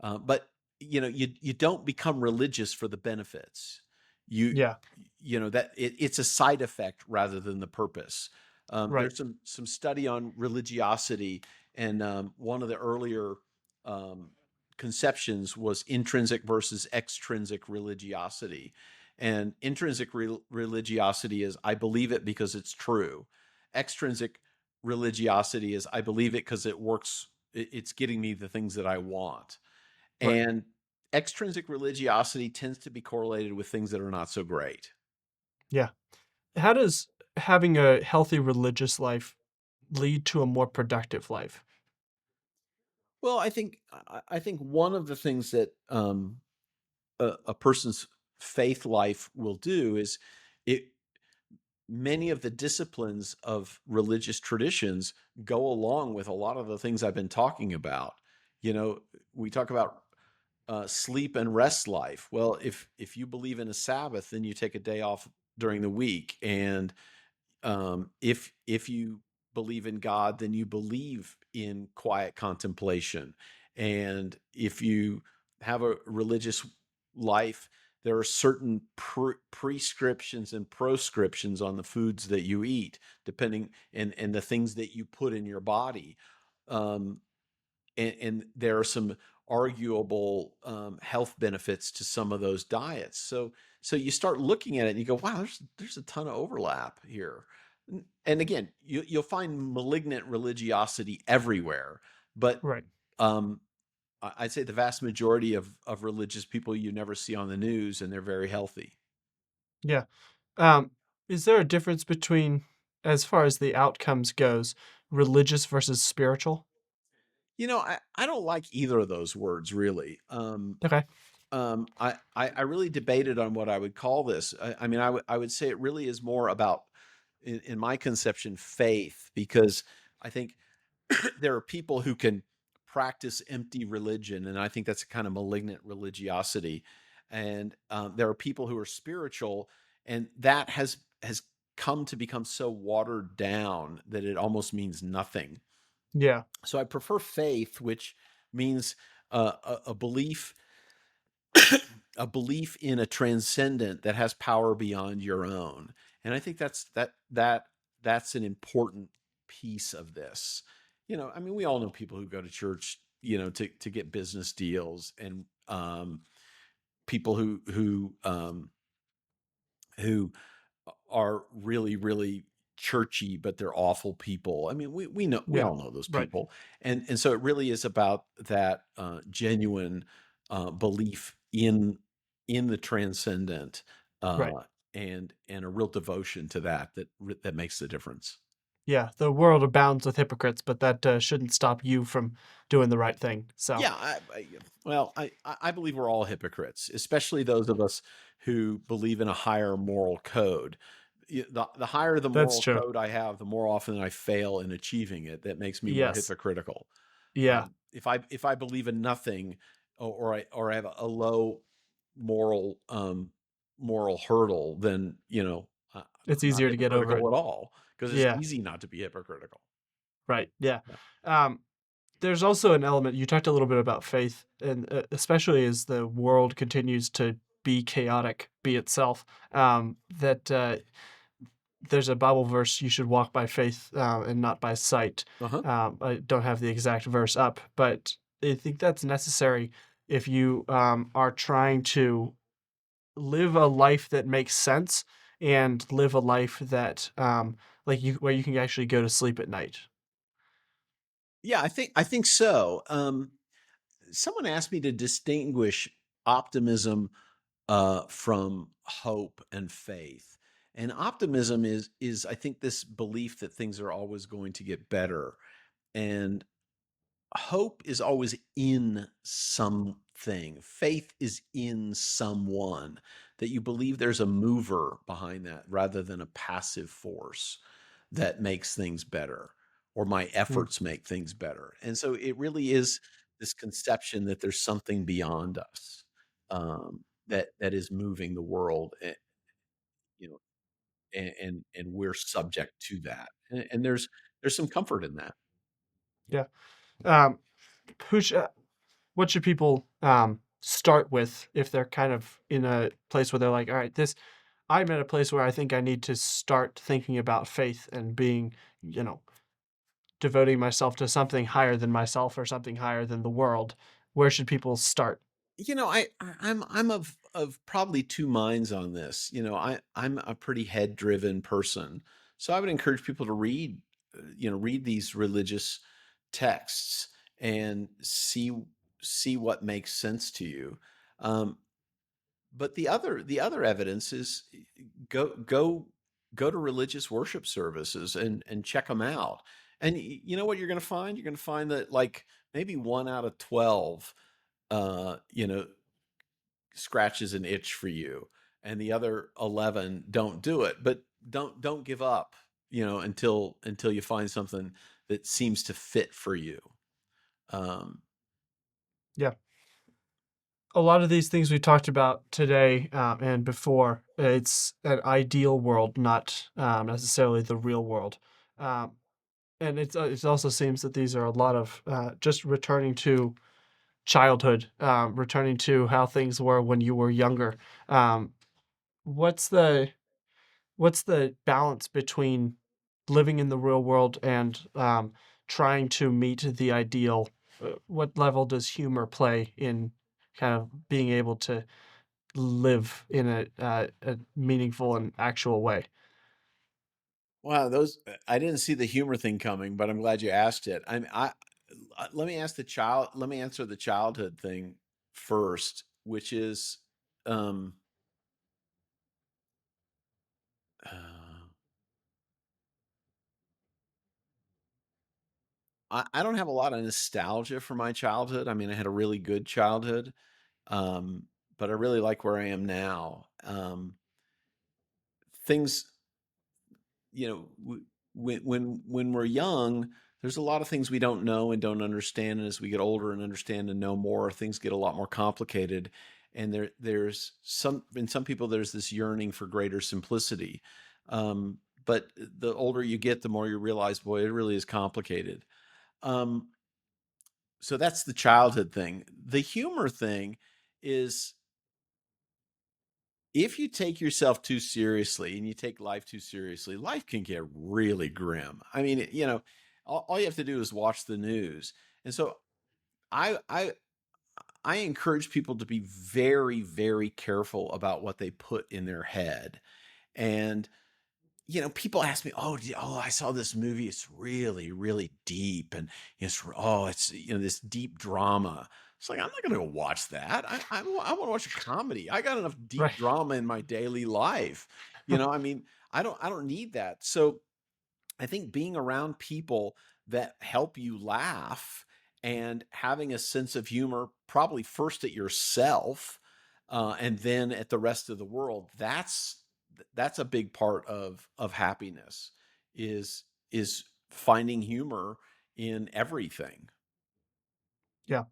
But you don't become religious for the benefits. You Yeah, you know that it's a side effect rather than the purpose. right, There's some study on religiosity, and one of the earlier um, conceptions was intrinsic versus extrinsic religiosity. And intrinsic religiosity is I believe it because it's true. Extrinsic religiosity is I believe it because it works. It's getting me the things that I want. right. And extrinsic religiosity tends to be correlated with things that are not so great. Yeah. How does having a healthy religious life lead to a more productive life? Well, I think one of the things that a person's faith life will do is it many of the disciplines of religious traditions go along with a lot of the things I've been talking about. You know, we talk about sleep and rest life. Well, if you believe in a Sabbath, then you take a day off during the week, and if you believe in God, then you believe in quiet contemplation. And if you have a religious life, there are certain prescriptions and proscriptions on the foods that you eat, depending and the things that you put in your body. Um, and there are some arguable health benefits to some of those diets. So you start looking at it and you go, wow, there's a ton of overlap here. And again, you'll find malignant religiosity everywhere, but Right. um, I'd say the vast majority of religious people you never see on the news, and they're very healthy. Yeah. Um, is there a difference between, as far as the outcomes goes, religious versus spiritual? I don't like either of those words really. Okay. I really debated on what I would call this. I mean, I would say it really is more about, in my conception, faith, because I think there are people who can practice empty religion, and I think that's a kind of malignant religiosity. And there are people who are spiritual, and that has come to become so watered down that it almost means nothing. Yeah. So I prefer faith, which means a belief a belief in a transcendent that has power beyond your own. And I think that's an important piece of this. I mean, we all know people who go to church, to get business deals, and people who are really, really churchy, but they're awful people. I mean, we Yeah. all know those Right. people, and so it really is about that genuine belief in the transcendent, Right. and a real devotion to that makes the difference. Yeah. The world abounds with hypocrites, but that shouldn't stop you from doing the right thing. So Yeah, well, I believe we're all hypocrites, especially those of us who believe in a higher moral code. The higher the that's moral true. code I have, the more often I fail in achieving it. That makes me more Yes. hypocritical. Yeah. If I believe in nothing, or I have a low moral moral hurdle, then It's I'm not easier to get over it. hypocritical at all, because it's Yeah. easy not to be hypocritical. Right. Yeah. Yeah. Um, there's also an element you talked a little bit about faith, and especially as the world continues to be chaotic, be itself. That there's a Bible verse you should walk by faith and not by sight. Uh huh. I don't have the exact verse up, but I think that's necessary if you are trying to live a life that makes sense and live a life that like you where you can actually go to sleep at night. Yeah, I think so. Someone asked me to distinguish optimism from hope and faith. And optimism is I think this belief that things are always going to get better. And hope is always in something. Faith is in someone, that you believe there's a mover behind that rather than a passive force that makes things better, or my Mm, efforts make things better. And so it really is this conception that there's something beyond us, that is moving the world, you know, and we're subject to that. And there's some comfort in that. yeah. Um, who sh what should people, start with if they're kind of in a place where they're like, "All right, this I'm at a place where I think I need to start thinking about faith and being, you know, devoting myself to something higher than myself or something higher than the world." Where should people start? I'm of probably two minds on this. I'm a pretty head driven person, so I would encourage people to read these religious texts and see what makes sense to you. Um, but the other evidence is, go to religious worship services and check them out. And you know what you're going to find? You're going to find that, like, maybe 1 out of 12, you know, scratches an itch for you, and the other 11 don't do it. But don't give up, until you find something that seems to fit for you. um Yeah. A lot of these things we talked about today, and before, it's an ideal world, not, necessarily the real world. Um, and it also seems that these are a lot of, just returning to childhood, returning to how things were when you were younger. Um, what's the what's the balance between living in the real world and, trying to meet the ideal? What level does humor play in kind of being able to live in a meaningful and actual way? Wow, those I didn't see the humor thing coming, but I'm glad you asked it. Let me answer the childhood thing first, which is, um uh, I don't have a lot of nostalgia for my childhood. I mean, I had a really good childhood, but I really like where I am now. Things, you know, when we're young, there's a lot of things we don't know and don't understand, and as we get older and understand and know more, things get a lot more complicated. And there's some in some people, there's this yearning for greater simplicity. But the older you get, the more you realize, boy, it really is complicated. Um, so that's the childhood thing. The humor thing is, if you take yourself too seriously and you take life too seriously, life can get really grim. I mean, all you have to do is watch the news. And so I I I encourage people to be very, very careful about what they put in their head. And people ask me, "Oh, I saw this movie. It's really, really deep, and it's this deep drama." It's like, I'm not going to go watch that. I want to watch a comedy. I got enough deep Right. drama in my daily life. I mean, I don't need that. So I think being around people that help you laugh and having a sense of humor, probably first at yourself, and then at the rest of the world, that's a big part of happiness, is finding humor in everything. Yeah.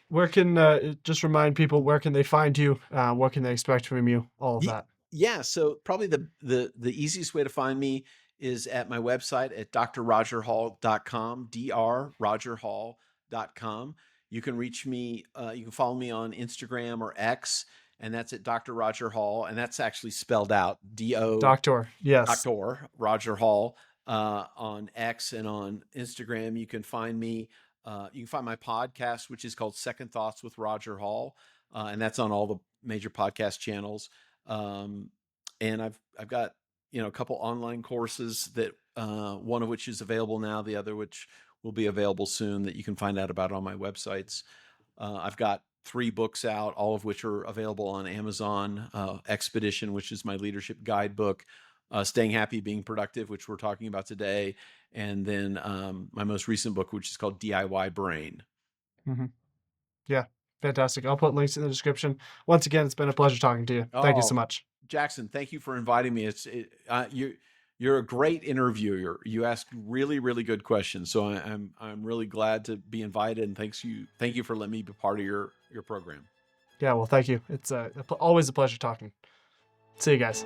Where can just remind people, where can they find you? What can they expect from you? All of Ye that. Yeah, so probably the easiest way to find me is at my website at drrogerhall.com, drrogerhall.com. You can reach me, you can follow me on Instagram or X, and that's at Dr. Roger Hall, and that's actually spelled out D-O Doctor. Yes. Dr. Roger Hall, on X and on Instagram. You can find me. You can find my podcast, which is called Second Thoughts with Roger Hall, and that's on all the major podcast channels. Um, and I've got a couple online courses that, one of which is available now, the other which will be available soon, that you can find out about on my websites. I've got 3 books out, all of which are available on Amazon. Expedition, which is my leadership guidebook. Staying Happy, Being Productive, which we're talking about today, and then my most recent book, which is called DIY Brain. Hmm. Yeah, fantastic. I'll put links in the description. Once again, it's been a pleasure talking to you. Thank you so Oh, much. Jackson, thank you for inviting me. You're a great interviewer. You ask really really good questions, so I'm really glad to be invited. And thank you for letting me be part of your program. Yeah, well, thank you. It's always a pleasure talking. See you guys.